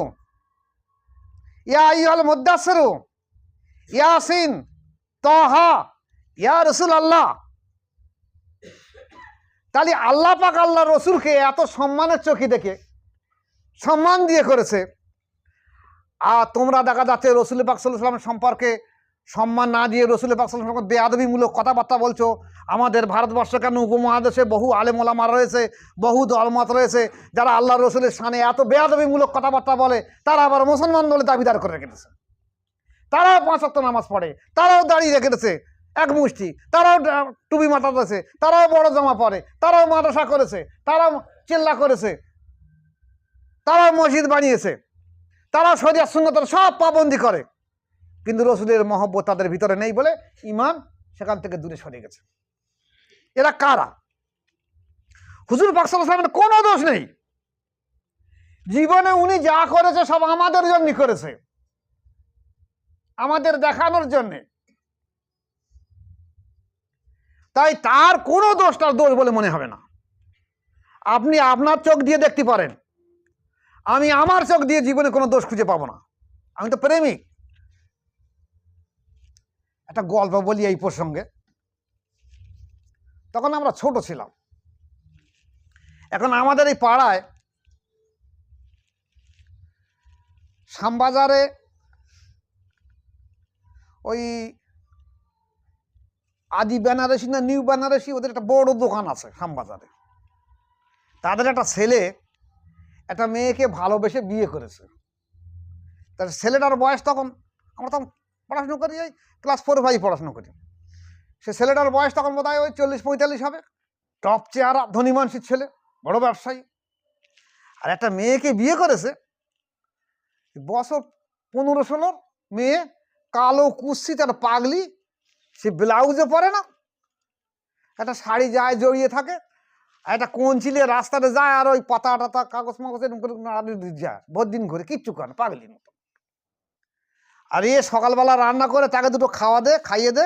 Speaker 1: ইয়া আইয়ুহাল মুদ্দাসসিরু, ইয়াসিন, তাহা, ইয়া রাসূলুল্লাহ। তাহলে আল্লাহ পাক আল্লাহ রসুলকে এত সম্মানের চোখে দেখে সম্মান দিয়ে করেছে, আর তোমরা দেখা যাচ্ছে রাসূল পাক সাল্লাল্লাহু আলাইহি ওয়াসাল্লাম সম্পর্কে সম্মান না দিয়ে রাসূল পাক সাল্লাল্লাহু আলাইহি ওয়াসাল্লাম বেয়াদবিমূলক কথাবার্তা বলছো। আমাদের ভারতবর্ষ কেন উপমহাদেশে বহু আলেম ওলামা রয়েছে, বহু দলমত রয়েছে যারা আল্লাহ রসুলের শানে এত বেয়াদবিমূলক কথাবার্তা বলে, তারা আবার মুসলমান বলে দাবিদার করে রেখেছে। তারাও 5 ওয়াক্ত নামাজ পড়ে, তারাও দাঁড়িয়ে রেখেছে এক মুষ্টি, তারাও টুপি মাথা দিয়েছে, তারাও বড় জামা পরে, তারাও মাদ্রাসা করেছে, তারাও চিল্লা করেছে, তারাও মসজিদ বানিয়েছে, তারা শরিয়াত সুন্নতের সব পাবন্দি করে, কিন্তু রসুলের মহব্বত তাদের ভিতরে নেই বলে ঈমান সেখান থেকে দূরে সরে গেছে। এরা কারা? হুজুর পাক সাল্লাল্লাহু আলাইহি ওয়াসাল্লামের কোনো দোষ নেই। জীবনে উনি যা করেছে সব আমাদের জন্য করেছে, আমাদের দেখানোর জন্য। তাই তার কোনো দোষ তার দোষ বলে মনে হবে না। আপনি আপনার চোখ দিয়ে দেখতে পারেন আমি আমার চোখ দিয়ে জীবনে কোনো দোষ খুঁজে পাবো না, আমি তো প্রেমিক। একটা গল্প বলি এই প্রসঙ্গে। তখন আমরা ছোট ছিলাম। এখন আমাদের এই পাড়ায় শ্যামবাজারে ওই আদি বেনারসি না নিউ বেনারসি, ওদের একটা বড় দোকান আছে শ্যামবাজারে। তাদের একটা ছেলে একটা মেয়েকে ভালোবেসে বিয়ে করেছে। তার ছেলেটার বয়স তখন, আমরা তখন পড়াশুনো করি, ওই ক্লাস 4-5 পড়াশুনো করি। সে ছেলেটার বয়স তখন বোধ হয় ওই 40-45 হবে। টপ চেহারা, ধনী মানুষের ছেলে, বড় ব্যবসায়ী। আর একটা মেয়েকে বিয়ে করেছে, বছর 15-16 মেয়ে, কালো কুৎসিত একটা পাগলি। সে ব্লাউজও পরে না, একটা শাড়ি যায় জড়িয়ে থাকে, আর একটা কঞ্চিলে রাস্তাতে যায়, আর ওই পাতা টাতা কাগজ মাগজ এরকম করে যায় বহুত দিন ঘুরে, কিচ্ছু করে না, পাগলির মতো। আর এ সকালবেলা রান্না করে তাকে দুটো খাইয়ে দে,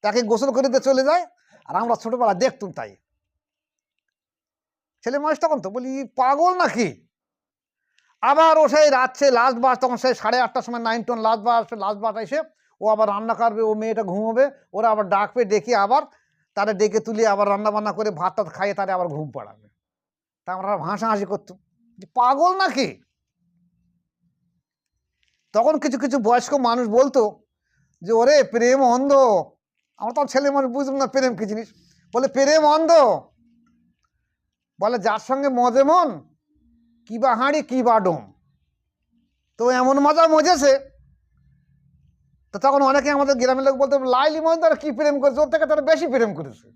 Speaker 1: তাকে গোসল করে দিয়ে চলে যায়। আর আমরা ছোটবেলা দেখতুম তাই। ছেলে মানুষ তখন তো বলি পাগল নাকি। আবার ও সেই রাত্রে লাস্ট বাস, তখন সেই 8:30টার সময় 9 টন লাস্ট বাস এসে ও আবার রান্না করবে, ও মেয়েটা ঘুমোবে, ওরা আবার ডাকবে, ডেকে আবার তারা ডেকে তুলে আবার রান্না বান্না করে ভাত টাত খাইয়ে তারা আবার ঘুম পাড়াবে। তা আমরা হাসাহাসি করতাম যে পাগল নাকি। তখন কিছু কিছু বয়স্ক মানুষ বলতো যে ওরে প্রেম অন্ধ। আমরা তো ছেলে মানুষ বুঝলাম না প্রেম কি জিনিস। বলে প্রেম অন্ধ, বলে যার সঙ্গে মজে মন, কি বা হাঁড়ি কি বা ডোম। তো এমন মজা মজেছে। তো তখন অনেকে আমাদের গ্রামের লোক বলতো লাইলি মন তারা কি প্রেম করেছে, ওর থেকে তারা বেশি প্রেম করেছে।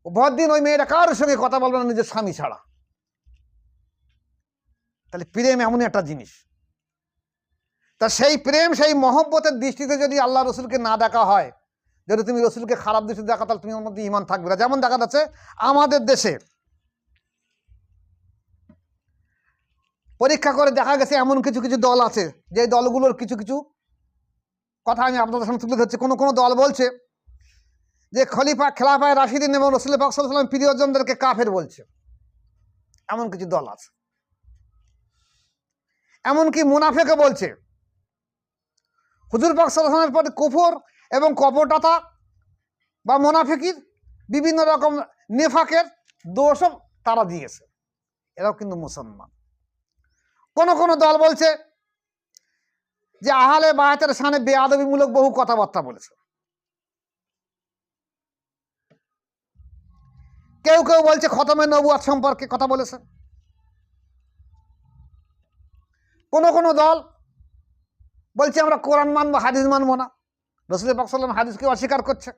Speaker 1: ও ভরদিন ওই মেয়েটা কারোর সঙ্গে কথা বলবে না নিজের স্বামী ছাড়া। তাহলে প্রেম এমনই একটা জিনিস। তা সেই প্রেম, সেই মহব্বতের দৃষ্টিতে যদি আল্লাহ রসুলকে না দেখা হয়, যদি তুমি রসুলকে খারাপ দৃষ্টিতে দেখা, তাহলে তুমি ওর মধ্যে ঈমান থাকবে না। যেমন দেখা যাচ্ছে আমাদের দেশে পরীক্ষা করে দেখা গেছে এমন কিছু কিছু দল আছে, যে দলগুলোর কিছু কিছু কথা আমি আপনাদের সামনে তুলে ধরছি। কোনো কোনো দল বলছে যে খেলাফায়ে রাশিদিন এবং রসুল পাক সাল্লাল্লাহু আলাইহি ওয়াসাল্লাম প্রিয়জনদেরকে কাফের বলছে। এমন কিছু দল আছে। এমনকি মুনাফেকে বলছে হুজুর পাক সাল্লাল্লাহু আলাইহি ওয়াসাল্লামের প্রতি কুফর এবং কপটতা বা মুনাফিকির বিভিন্ন রকম নেফাকের দোষও তারা দিয়েছে। এরাও কিন্তু মুসলমান। কোন কোন দল বলছে যে আহলে বায়াতের শানে বেয়াদবিমূলক বহু কথাবার্তা বলেছে। কেউ কেউ বলছে খতমে নবুয়াত সম্পর্কে কথা বলেছে। কোন কোন দল বলছে আমরা কোরআন মানবো, হাদিস মানবো না। রাসূল পাক সাল্লাল্লাহু আলাইহি ওয়াসাল্লাম হাদিসকে অস্বীকার করছে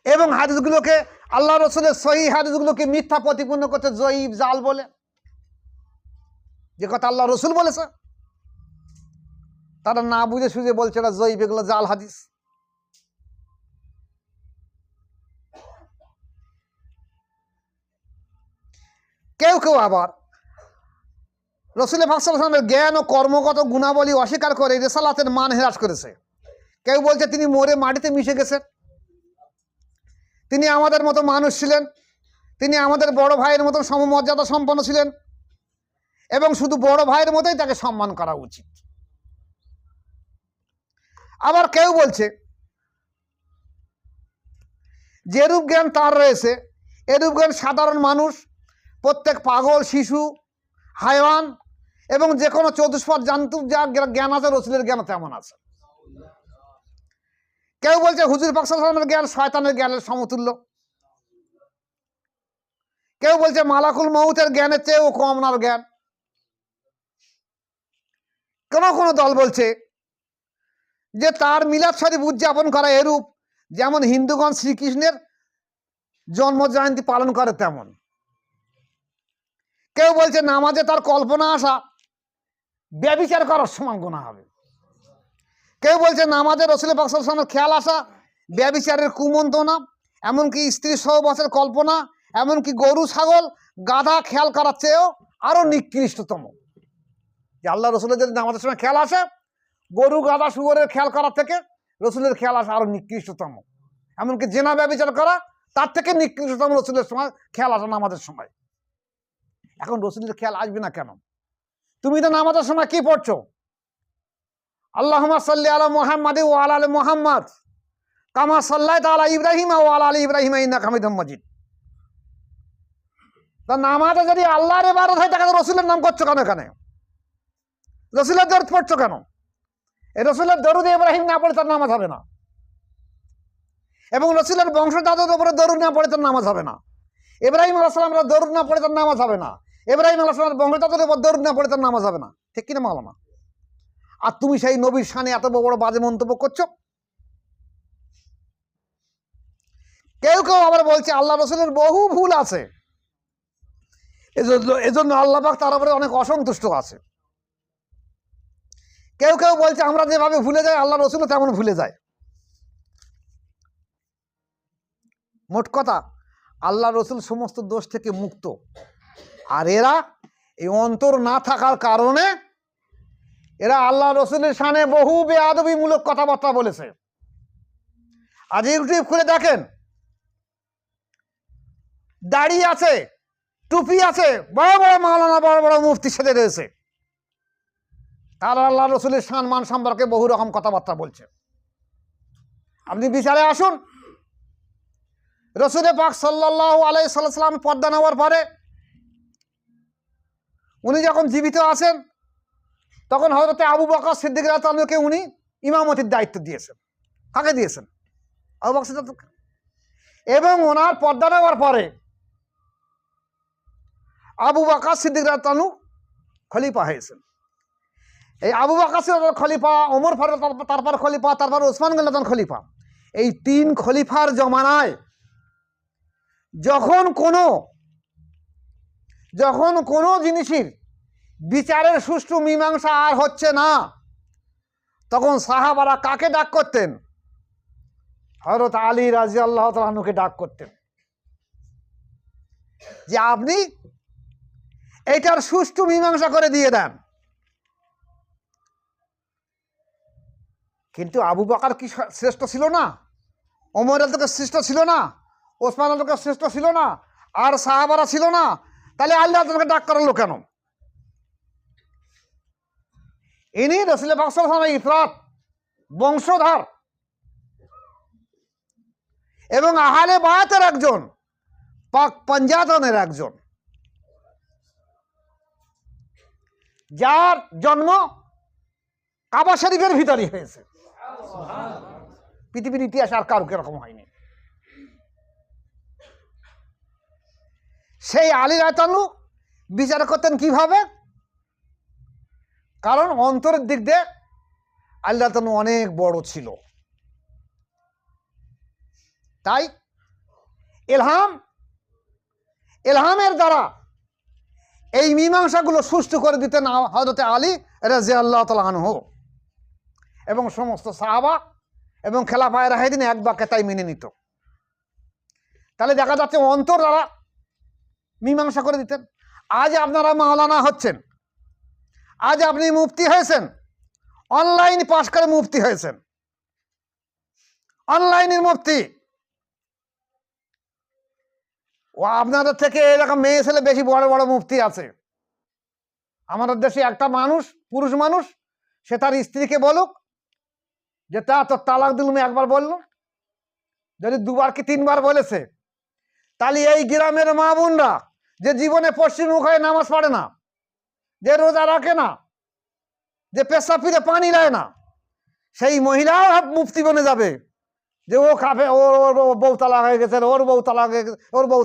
Speaker 1: এবং হাদিসগুলোকে, আল্লাহ রসুলের সহিহ হাদিসগুলোকে মিথ্যা প্রতিপন্ন করছে, জয়ীফ জাল বলে। যে কথা আল্লাহ রসুল বলেছে তারা না বুঝে সুঝে বলছে এটা জয়ীফ, এগুলো জাল হাদিস। কেউ কেউ আবার রসুল পাক সাল্লাল্লাহু আলাইহি ওয়াসাল্লামের জ্ঞান ও কর্মগত গুণাবলী অস্বীকার করে রিসালাতের মান হ্রাস করেছে। কেউ বলছে তিনি মরে মাটিতে মিশে গেছেন, তিনি আমাদের মতো মানুষ ছিলেন, তিনি আমাদের বড় ভাইয়ের মতো সমমর্যাদা সম্পন্ন ছিলেন এবং শুধু বড় ভাইয়ের মতোই তাকে সম্মান করা উচিত। আবার কেউ বলছে যেরূপ জ্ঞান তার রয়েছে এরূপ জ্ঞান সাধারণ মানুষ, প্রত্যেক পাগল, শিশু, হায়ওয়ান এবং যে কোনো চতুষ্পদ জন্তু যা জ্ঞান আছে রসুলের জ্ঞান তেমন আছে। কেউ বলছে হুজুর পাক সাল্লাল্লাহু আলাইহি ওয়াসাল্লামের জ্ঞান শয়তানের জ্ঞানের সমতুল্য। কেউ বলছে মালাকুল মউতের জ্ঞানের চেয়েও কম না জ্ঞান। কোন কোন দল বলছে যে তার মিলাদ শরীফ উদযাপন করা এরূপ যেমন হিন্দুগণ শ্রীকৃষ্ণের জন্ম জয়ন্তী পালন করে তেমন। কেউ বলছে নামাজে তার কল্পনা আসা ব্যভিচার করার সমান গুনাহ হবে। কেউ বলছে নামাজে রাসূল পাক সাল্লাল্লাহু আলাইহি ওয়াসাল্লামের খেয়াল আসা ব্যভিচারের কুমন্ত্রণা, এমনকি স্ত্রী সহবাসের কল্পনা, এমনকি গরু ছাগল গাধা খেয়াল করার চেয়েও আরো নিকৃষ্টতম। যে আল্লাহ রসুলের যদি নামাজের সময় খেয়াল আসে, গরু গাধা শুয়োরের খেয়াল করার থেকে রসুলের খেয়াল আসা আরো নিকৃষ্টতম। এমনকি জেনা ব্যভিচার করা তার থেকে নিকৃষ্টতম রসুলের সময় খেয়াল আসে নামাজের সময়। এখন রসুলের খেয়াল আসবে না কেন? তুমি তো নামাজের সময় কি পড়ছো? আল্লাহুম্মা সাল্লি আলা মুহাম্মাদি ওয়া আলা আলি মুহাম্মাদ কামা সাল্লাইতা আলা ইব্রাহিম ওয়া আলা আলি ইব্রাহিম ইন্নাকা হামিদুম মাজিদ। তা নামাজে যদি আল্লাহর ইবাদত হয় তাহলে রসুলের নাম করছো কেন? এখানে রসুলের দরুদ পড়ছো কেন? এই রসুলের দরুদ ইব্রাহিম না পড়ে তার নামাজ হবে না, এবং রসুলের বংশজাতের উপরে দরুদ না পড়ে তার নামাজ হবে না। ইব্রাহিম আলাইহিস সালামের দরুদ না পড়ে তার নামাজ হবে না। ইব্রাহিম আলাইহিস সালামের বংশজাতের উপর দরুদ না পড়ে তার নামাজ হবে না। ঠিক কিনা মাওলানা? আর তুমি সেই নবীর শানে এত বড় বাজে মন্তব্য করছো। কেউ কেউ আবার বলছে আল্লাহ রসুলের বহু ভুল আছে, এজন্য আল্লাহ পাক তার উপরে অনেক অসন্তুষ্ট আছে। কেউ কেউ বলছে আমরা যেভাবে ভুলে যাই আল্লাহ রসুলও তেমন ভুলে যায়। মোট কথা, আল্লাহ রসুল সমস্ত দোষ থেকে মুক্ত, আর এরা এই অন্তর না থাকার কারণে এরা আল্লাহ রসুলের শানে বহু বেয়াদবিমূলক কথাবার্তা বলেছে। আজ ইউটিউব খুলে দেখেন, দাড়ি আছে, টুপি আছে, বড় বড় মাওলানা, বড় বড় মুফতি সেজে রয়েছে, তারা আল্লাহ রসুলের শান মান সম্পর্কে বহু রকম কথাবার্তা বলছে। আপনি বিচারে আসুন, রসুল পাক সাল্লাল্লাহু আলাইহি সাল্লাম পর্দা নেওয়ার পরে উনি যখন জীবিত আছেন তখন হযরত আবু বকর সিদ্দিক রাদিয়াল্লাহু আনহুকে উনি ইমামতির দায়িত্ব দিয়েছেন। কাকে দিয়েছেন? আবু বকর সিদ্দিক। এবং ওনার পর্দা নেওয়ার পরে আবু বকর সিদ্দিক রাদিয়াল্লাহু আনহু খলিফা হয়েছেন। এই আবু বকর সিদ্দিক খলিফা, ওমর ফারুক, তারপর খলিফা, তারপর ওসমান গনি খলিফা, এই তিন খলিফার জমানায় যখন কোনো জিনিসের বিচারের সুষ্ঠু মীমাংসা আর হচ্ছে না, তখন সাহাবারা কাকে ডাক করতেন? হযরত আলী রাদিয়াল্লাহু তাআলা আনহুকে ডাক করতেন যে আপনি এটার সুষ্ঠু মীমাংসা করে দিয়ে দেন। কিন্তু আবু বকর কি শ্রেষ্ঠ ছিল না? ওমর থেকে শ্রেষ্ঠ ছিল না? ওসমান থেকে শ্রেষ্ঠ ছিল না? আর সাহাবারা ছিল না? তাহলে আল্লাহ তাআলাকে ডাক করালো কেন? ইনি রাসূল পাক সাল্লাল্লাহু আলাইহি ওয়াসাল্লামের ইফরাত বংশধর এবং আহলে বায়াতের একজন, পাক পঞ্জাতনের একজন, যার জন্ম কাবা শরীফের ভিতরে হয়েছে। পৃথিবীর ইতিহাসে আর কারো এরকম হয়নি। সেই আলী রাদিয়াল্লাহু আনহু বিচার করতেন কিভাবে? কারণ অন্তরের দিক দিয়ে আল্লাহ তাআলা অনেক বড় ছিল, তাই ইলহামের দ্বারা এই মীমাংসাগুলো সুষ্ঠু করে দিতেন হযরত আলী রাদিয়াল্লাহু তাআলা আনহু, এবং সমস্ত সাহাবা এবং খেলাফায়ে রাশিদিন এক বাক্যে তাই মেনে নিত। তাহলে দেখা যাচ্ছে অন্তর দ্বারা মীমাংসা করে দিতেন। আজ আপনারা মাওলানা হচ্ছেন, আজ আপনি মুফতি হয়েছেন, অনলাইন পাশ করে মুফতি হয়েছেন, অনলাইনের মুফতি। ও আপনাদের থেকে এরকম মেয়ে ছেলে বেশি বড় বড় মুফতি আছে। আমাদের দেশে একটা মানুষ, পুরুষ মানুষ, সে তার স্ত্রীকে বলুক যে তা তো তালাক দিলুম একবার বললো, যদি দুবার কি তিনবার বলেছে, তাহলে এই গ্রামের মা বোনরা যে জীবনে পশ্চিম মুখ হয়ে নামাজ পড়ে না, যে রোজা রাখে না, যে পেশা ফিরে পানি নেয় না, সেই মহিলাও মুফতি বনে যাবে যে ও খাবে, ওর বউ তালাক হয়ে গেছে, ওর বউ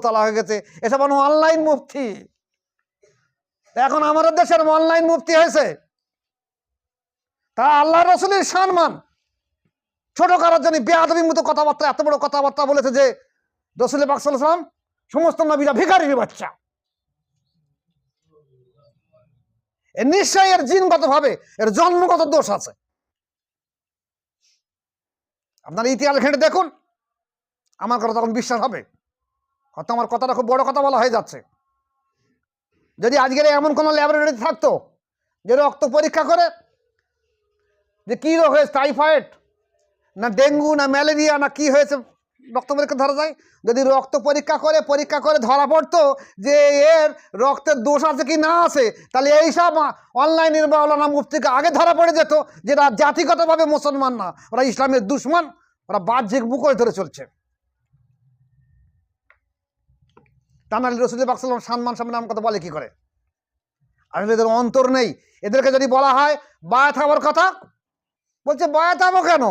Speaker 1: তালাক হয়ে গেছে। এসব অনলাইন মুফতি। এখন আমাদের দেশের অনলাইন মুফতি হয়েছে, তা আল্লাহ রসুলের সম্মান ছোট করার জন্য বেয়াদবির মতো কথাবার্তা, এত বড় কথাবার্তা বলেছে যে রাসূল পাক সাল্লাল্লাহু আলাইহি ওয়াসাল্লাম সমস্ত নবীরা ভিখারির বাচ্চা। নিশ্চয়ই এর জিনগত ভাবে এর জন্মগত দোষ আছে। আপনার ইতিহাস ঘেঁটে দেখুন, আমার কথা তখন বিশ্বাস হবে। হয়তো আমার কথাটা খুব বড় কথা বলা হয়ে যাচ্ছে। যদি আজকের এমন কোনো ল্যাবরেটরি থাকতো যে রক্ত পরীক্ষা করে যে কী রোগ হয়েছে, টাইফয়েড না ডেঙ্গু না ম্যালেরিয়া না কি হয়েছে রক্ত পরীক্ষা ধরা যায়? যদি রক্ত পরীক্ষা করে ধরা পড়তো যে এর রক্তের দোষ আছে কি না আছে, তাহলে এইসব অনলাইনের মাওলানা মুফতিকে আগে ধরা পড়ে যেত, যেটা জাতিগতভাবে মুসলমান না, ওরা ইসলামের দুশমন, ওরা বাহ্যিক মুখোশ ধরে চলছে। তানালি রসুল পাক সাল্লাল্লাহু আলাইহি ওয়াসাল্লাম সম্মান নাম কথা বলে কি করে? আসলে এদের অন্তর নেই। এদেরকে যদি বলা হয় বায়াত হওয়ার কথা, বলছে বায়াত হবো কেন?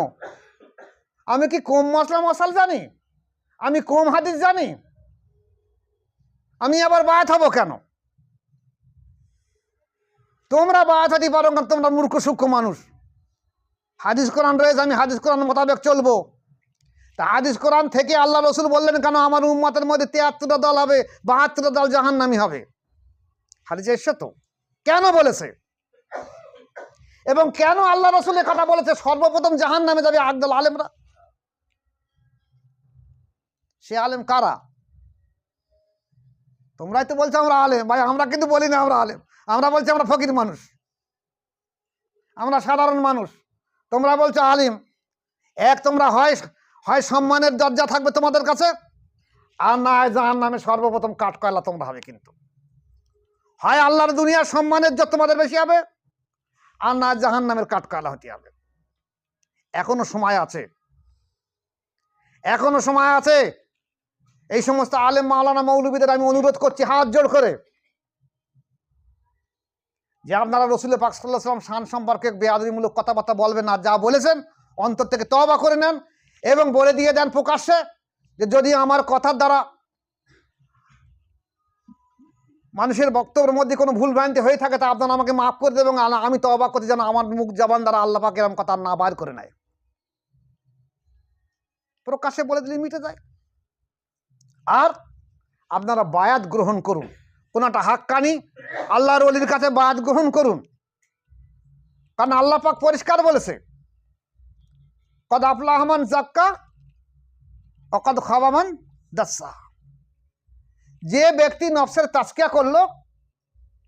Speaker 1: আমি কি কম মশাল জানি? আমি কম হাদিস জানি? আমি আবার বায়াত হবো কেন? তোমরা বায়াত হতে পারো না, তোমরা মূর্খ সূক্ষ্ম মানুষ। হাদিস কোরআন রয়েছে, আমি হাদিস কোরআন মোতাবেক চলবো। তা হাদিস কোরআন থেকে আল্লাহ রসুল বললেন কেন আমার উম্মতের মধ্যে 73টা দল হবে, 72টা দল জাহান্নামী হবে? হাদিসে এসছে তো, কেন বলেছে? এবং কেন আল্লাহ রসুল কথা বলেছে সর্বপ্রথম জাহান্নামে যাবে একদল আলেমরা? সে আলেম কারা? তোমরাই তো বলছো আমরা আলেম। ভাই, আমরা কিন্তু বলি না আমরা আলেম, আমরা বলছি আমরা ফকির মানুষ, আমরা সাধারণ মানুষ। তোমরা বলছো আলিম। তোমরা হয় সম্মানের দরজা থাকবে তোমাদের কাছে, আর না জাহান্নামে সর্বপ্রথম কাঠ কয়লা তোমরা হবে। কিন্তু হয় আল্লাহর দুনিয়ার সম্মানের জন্য তোমাদের বেশি হবে, আর না জাহান্নামের কাঠ কয়লা হতে হবে। এখনো সময় আছে, এখনো সময় আছে। এই সমস্ত আলেম মাওলানা মৌলবীদের আমি অনুরোধ করছি হাত জোড় করে, যে আপনারা রসুল পাক সাল্লাল্লাহু আলাইহি ওয়াসাল্লাম শান সম্পর্কে বেয়াদবিমূলক কথাবার্তা বলবেন না। যা বলেছেন অন্তর থেকে তওবা করে নেন এবং বলে দিয়ে দেন প্রকাশ্যে যে যদি আমার কথার দ্বারা মানুষের বক্তব্যের মধ্যে কোনো ভুল ভ্রান্তি হয়ে থাকে তা আপনারা আমাকে মাফ করে দেবেন, এবং আমি তওবা করতে যেন আমার মুখ জবান দ্বারা আল্লাহ পাক এরকম কথা না বাইর করে নেয়। প্রকাশ্যে বলে দিলে মিটে যায়। আর আপনারা বায়াত গ্রহণ করুন, কোনটা হাক্কানি আল্লাহর ওলির কাছে বায়াত গ্রহণ করুন। কারণ আল্লাহ পাক পরিষ্কার বলেছে, কদ আফলাহা মান যাক্কা ওয়া কদ খাবা মান দাসসা। যে ব্যক্তি নফসের তাজকিয়া করলো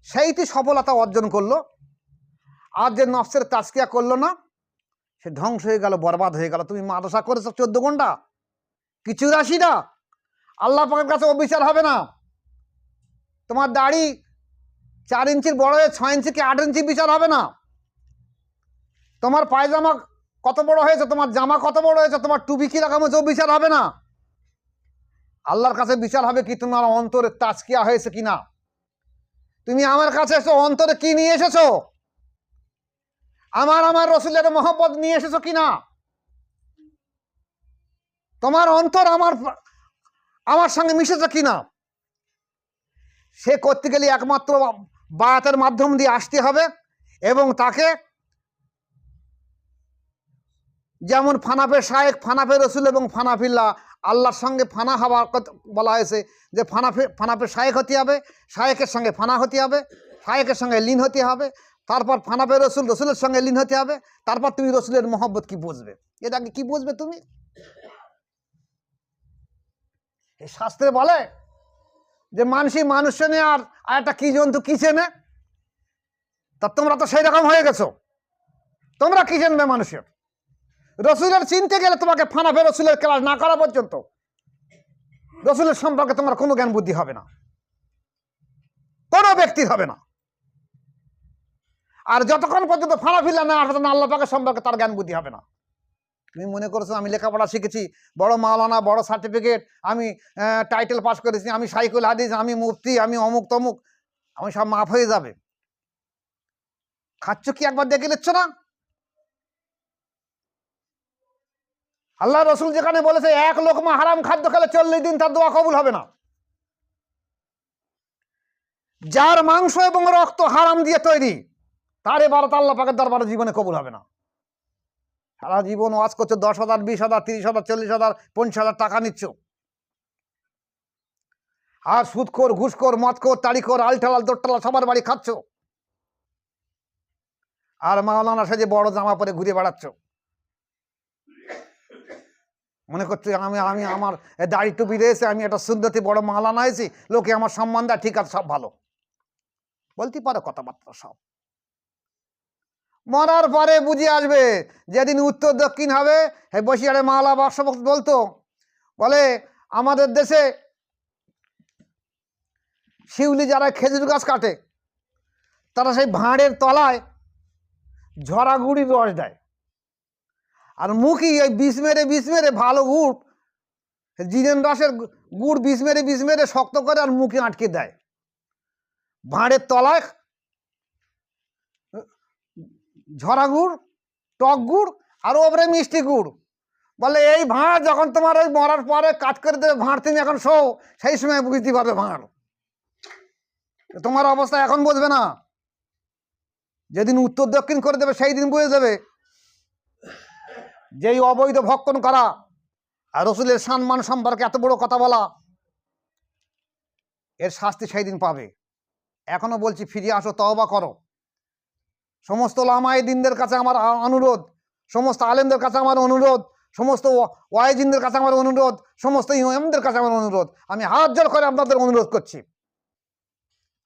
Speaker 1: সেইটি সফলতা অর্জন করলো, আর যে নফসের তাজকিয়া করলো না সে ধ্বংস হয়ে গেল, বরবাদ হয়ে গেল। তুমি মাদ্রাসা করেছো 14 ঘন্টা, কিছু রাশি না, আল্লাহ পাকের কাছে অবিচার হবে না। তোমার দাড়ি 4 ইঞ্চির বড় হয়ে 6 ইঞ্চি কি 8 ইঞ্চি বিচার হবে না। তোমার পায়জামা কত বড় হয়েছে, তোমার জামা কত বড় হয়েছে, তোমার টুপি কি রকম হয়েছে, বিচার হবে না। আল্লাহর কাছে বিচার হবে কি তোমার অন্তরে তাজকিয়া হয়েছে কিনা। তুমি আমার কাছে এসো, অন্তরে কি নিয়ে এসেছো? আমার রসুলের মহব্বত নিয়ে এসেছো কিনা? তোমার অন্তর আমার সঙ্গে মিশেছে কিনা? সে করতে গেলে একমাত্র বায়াতের মাধ্যম দিয়ে আসতে হবে। এবং তাকে যেমন ফানাফে শায়েখ, ফানাফে রসুল এবং ফানাফিল্লাহ, আল্লাহর সঙ্গে ফানা হওয়ার বলা হয়েছে যে ফানাফে শায়েখ হতে হবে, শায়েখের সঙ্গে ফানা হতে হবে, শায়েখের সঙ্গে লীন হতে হবে, তারপর ফানাফে রসুল, রসুলের সঙ্গে লীন হতে হবে, তারপর তুমি রসুলের মহব্বত কি বুঝবে। এটাকে কি বুঝবে তুমি? এই শাস্ত্রে বলে যে মানুষ চেনে আর একটা কি জন্তু কি চেনে। তা তোমরা তো সেই রকম হয়ে গেছো। তোমরা কি জানবে মানুষের? রসুলের চিনতে গেলে তোমাকে ফানাফে রসুলের ক্লাস না করা পর্যন্ত রসুলের সম্পর্কে তোমার কোনো জ্ঞান বুদ্ধি হবে না, কোনো ব্যক্তির হবে না। আর যতক্ষণ পর্যন্ত ফানাফিল্লাহ না আসবে না, আল্লাহ পাকের সম্পর্কে তার জ্ঞান বুদ্ধি হবে না। তুমি মনে করছো আমি লেখাপড়া শিখেছি, বড় মাওলানা, বড় সার্টিফিকেট, আমি টাইটেল পাস করেছি, আমি শাইখুল হাদিস, আমি মুফতি, আমি অমুক তমুক, আমি সব মাফ হয়ে যাবে। খাচ্ছ কি একবার দেখে নিচ্ছ না? আল্লাহ রসুল যেখানে বলেছে 1 লোকমা হারাম খাদ্য খেলে 40 দিন তার দোয়া কবুল হবে না। যার মাংস এবং রক্ত হারাম দিয়ে তৈরি তার এবারত আল্লাহ পাকের দরবারে জীবনে কবুল হবে না। সারা জীবন ওয়াজ করছো, 10,000, 20,000, 30,000, 40,000, 50,000 টাকা নিচ্ছ, আর সুদখোর, ঘুষখোর, মদখোর, তাড়িখোর, আলটালাল, দোট্টালাল সবার বাড়ি খাচ্ছ, আর মাওলানা সেজে বড় জামা পরে ঘুরে বেড়াচ্ছ। মনে করছো আমি আমার দাড়ি টুপি রয়েছে, আমি একটা সুন্দরী বড় মাওলানা হয়েছি, লোকে আমার সম্মান দেয়, ঠিক আছে, সব ভালো বলতে পারো কথাবার্তা সব। মরার পরে বুঝে আসবে, যেদিন উত্তর দক্ষিণ হবে। বসিয়ারে মাওলা বাদশাহ বলতো, বলে আমাদের দেশে শিউলি যারা খেজুর গাছ কাটে তারা সেই ভাঁড়ের তলায় ঝরা গুড়ির রস দেয়, আর মুখি ওই বিষ মেরে ভালো গুড় জিরেন রসের গুড় বিষ মেরে শক্ত করে আর মুখে আটকে দেয়। ভাঁড়ের তলায় ঝরা গুড়, টক গুড় আর ওপরে মিষ্টি গুড়। বলে এই ভাঁড় যখন তোমার ওই মরার পরে কাজ করে দেবে, ভাঁড় তুমি এখন শো, সেই সময় বুঝতে পারবে ভাঁড়। তোমার অবস্থা এখন বুঝবে না, যেদিন উত্তর দক্ষিণ করে দেবে সেই দিন বুঝে যাবে। যেই অবৈধ ভক্ষণ করা আর রসুলের সম্মান সম্পর্কে এত বড় কথা বলা, এর শাস্তি সেই দিন পাবে। এখনো বলছি, ফিরে আসো, তওবা করো। সমস্ত ওলামায়ে দ্বীনদের কাছে আমার অনুরোধ, সমস্ত আলেমদের কাছে আমার অনুরোধ, সমস্ত ওয়াইজিনদের কাছে আমার অনুরোধ, সমস্ত ইমামদের কাছে আমার অনুরোধ, আমি হাত জোড় করে আপনাদের অনুরোধ করছি,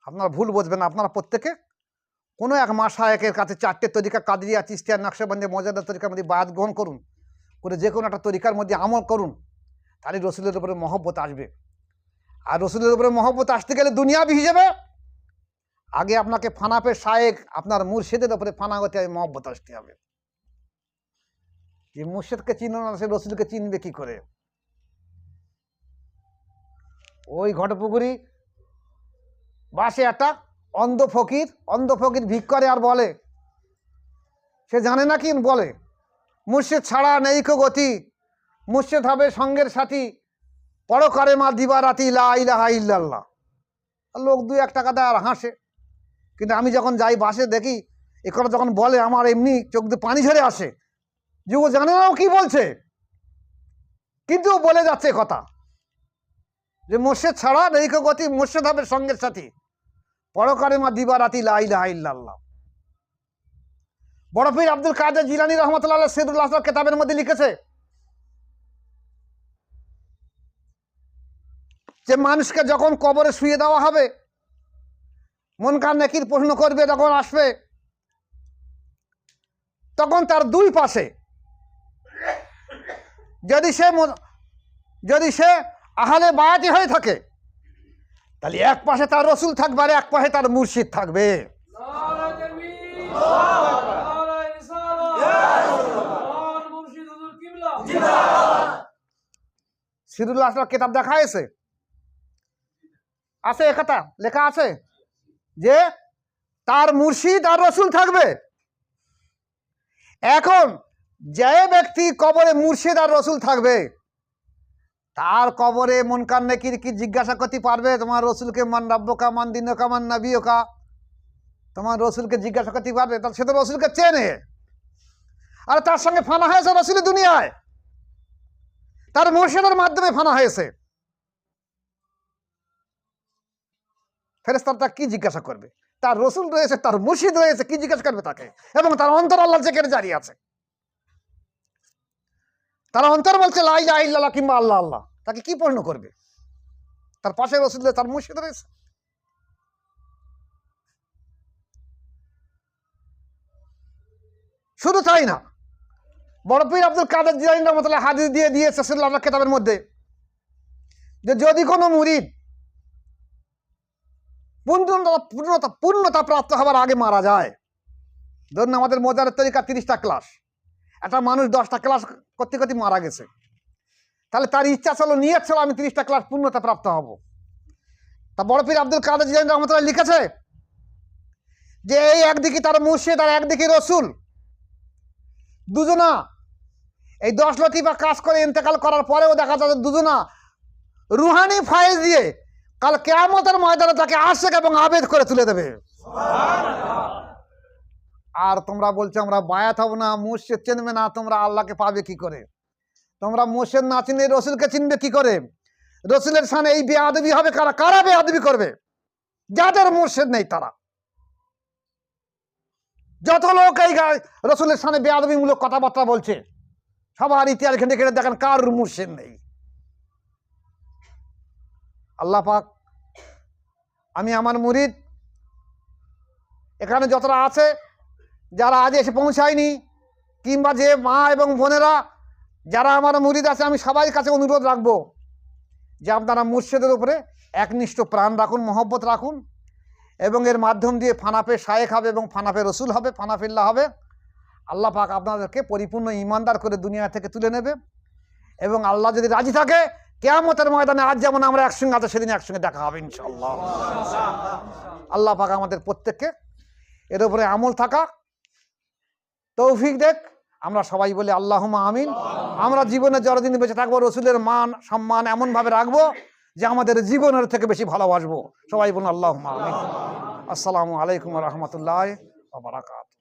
Speaker 1: আপনারা ভুল বুঝবেন না। আপনারা প্রত্যেকে কোনো এক মাশায়েখের কাছে 4টে তরিকা, কাদরিয়া, চিশতিয়া, নকশবন্দি, মজাদা তরিকার মধ্যে বায়াত গ্রহণ করুন, করে যে কোনো একটা তরিকার মধ্যে আমল করুন, তাহলে রসুলের উপরে মহব্বত আসবে। আর রসুলের উপরে মহব্বত আসতে গেলে দুনিয়াবি হিসেবে আগে আপনাকে ফানাপে শায়েখ, আপনার মুর্শিদের উপরে ফানা হতে হবে, মহব্বত আসতে হবে। যে মুর্শিদকে চিনো না, সে রসুলকে চিনবে কি করে? ওই ঘটপুকুরি বাসে একটা অন্ধ ফকির ভিক করে আর বলে, সে জানে না কি বলে, মুর্শিদ ছাড়া নেই কো গতি, মুর্শিদ হবে সঙ্গের সাথী, পরকারে মা দিবারাতি লা ইলাহা ইল্লাল্লাহ। লোক 2-1 টাকা দেয় আর হাসে। কিন্তু আমি যখন যাই বাসে দেখি এ কথা যখন বলে, আমার এমনি চোখ দিয়ে পানি ঝরে আসে, যে ও জানে না ও কি বলছে, কিন্তু ও বলে যাচ্ছে কথা যে মুর্শিদ ছাড়া নেই কো গতি, মুর্শিদ হবে সঙ্গের সাথী, পরকারে মা দিবারাতি লা ইলাহা ইল্লাল্লাহ। বড় পীর আব্দুল কাদের জিলানী রহমাতুল্লাহ আলাইহি সিরুল আসরার কিতাবের মধ্যে লিখেছে যে মানুষকে যখন কবরে শুয়ে দেওয়া হবে, মুনকার নাকির প্রশ্ন করবে, যখন আসবে, তখন তার 2 পাশে যদি সে আহলে বায়াতি হয়ে থাকে, তাহলে এক পাশে তার রসুল থাকবে আর এক পাশে তার মুর্শিদ থাকবে। সিরুল আসরার কিতাব দেখা আছে একথা লেখা আছে যে তার মুর্শিদ আর রসুল থাকবে। এখন যে ব্যক্তি কবরে মুর্শিদ আর রসুল থাকবে, তার কবরে মুনকার নাকির কি জিজ্ঞাসা করতে পারবে, তোমার রসুলকে মান রাব্বুকা মান দীনুকা মান নবিয়ুকা, তোমার রসুলকে জিজ্ঞাসা করতে পারবে? তাহলে সে তো রসুলকে চেনে, আর তার সঙ্গে ফানা হয়েছে রসুল দুনিয়ায়, তার মুর্শিদের মাধ্যমে ফানা হয়েছে। ফেরেশতারা কি জিজ্ঞাসা করবে? তার রসুল রয়েছে, তার মুর্শিদ রয়েছে, কি জিজ্ঞাসা করবে তাকে? এবং তার অন্তর আল্লাহ জিকিরে জারি আছে, তার অন্তর বলছে লা ইলাহা ইল্লাল্লাহ কিংবা আল্লাহ আল্লাহ, তাকে কি প্রশ্ন করবে? তার পাশে রসুল, তার মুর্শিদ রয়েছে। শুধু তাই না, বড় পীর আব্দুল কাদের জিলানী রহমাতুল্লাহ হাদিস দিয়ে দিয়েছে সিরুল আসরার কিতাবের মধ্যে যে যদি কোনো মুরিদ পূর্ণতা প্রাপ্ত হবার আগে মারা যায়, ধরুন আমাদের মজারের তরিকা 30টা ক্লাস, একটা মানুষ 10টা ক্লাস করতে করতে মারা গেছে, তাহলে তার ইচ্ছা ছিল, নিয়ত ছিল, আমি 30টা ক্লাস পূর্ণতা প্রাপ্ত হব। তা বড় পীর আব্দুল কাদের জিলানী রহমাতুল্লাহ লিখেছে যে এই একদিকে তার মুর্শিদ আর একদিকে রসুল, দুজনা এই 10 লতিফা কাজ করে ইন্তেকাল করার পরেও দেখা যাচ্ছে দুজনা রুহানি ফায়েজ দিয়ে কাল কিয়ামতের ময়দানে তাকে আশিক এবং আবেদ করে তুলে দেবে। আর তোমরা বলছো আমরা বায়াত হব না, মুর্শিদ চিনবে না, তোমরা আল্লাহকে পাবে কি করে? তোমরা মুর্শিদ না চিনলে রসুলকে চিনবে কি করে? রসুলের সামনে এই বেয়াদবি হবে কারা? কারা বেয়াদবি করবে? যাদের মুর্শিদ নেই তারা। যত লোক এই রসুলের সামনে বেয়াদবিমূলক কথাবার্তা বলছে, সবার ইতিহাস ঘেটে ঘেটে দেখেন কারোর মুর্শিদ নেই। আল্লাহ পাক, আমি আমার মুরিদ এখানে যতটা আছে, যারা আজ এসে পৌঁছায়নি, কিংবা যে মা এবং বোনেরা যারা আমার মুরিদ আছে আমি সবাই কাছে অনুরোধ রাখবো যে আপনারা মুর্শিদের উপরে একনিষ্ঠ প্রাণ রাখুন, মহব্বত রাখুন, এবং এর মাধ্যম দিয়ে ফানাফে শায়েখ হবে এবং ফানাফে রসুল হবে, ফানাফিল্লাহ হবে। আল্লাহ পাক আপনাদেরকে পরিপূর্ণ ইমানদার করে দুনিয়া থেকে তুলে নেবে, এবং আল্লাহ যদি রাজি থাকে কিয়ামতের ময়দানে আজ যেমন আমরা একসঙ্গে আছে সেদিন একসঙ্গে দেখা হবে ইনশাআল্লাহ। আল্লাহ পাক আমাদের প্রত্যেককে এর উপরে আমল থাকা তৌফিক দেখ। আমরা সবাই বলি আল্লাহুম্মা আমিন। আমরা জীবনে যতদিন বেঁচে থাকবো রসুলের মান সম্মান এমনভাবে রাখবো যে আমাদের জীবনের থেকে বেশি ভালোবাসবো। সবাই বলুন আল্লাহুম্মা আমিন। আসসালামু আলাইকুম ওয়া রাহমাতুল্লাহি ওয়া বারাকাতুহু।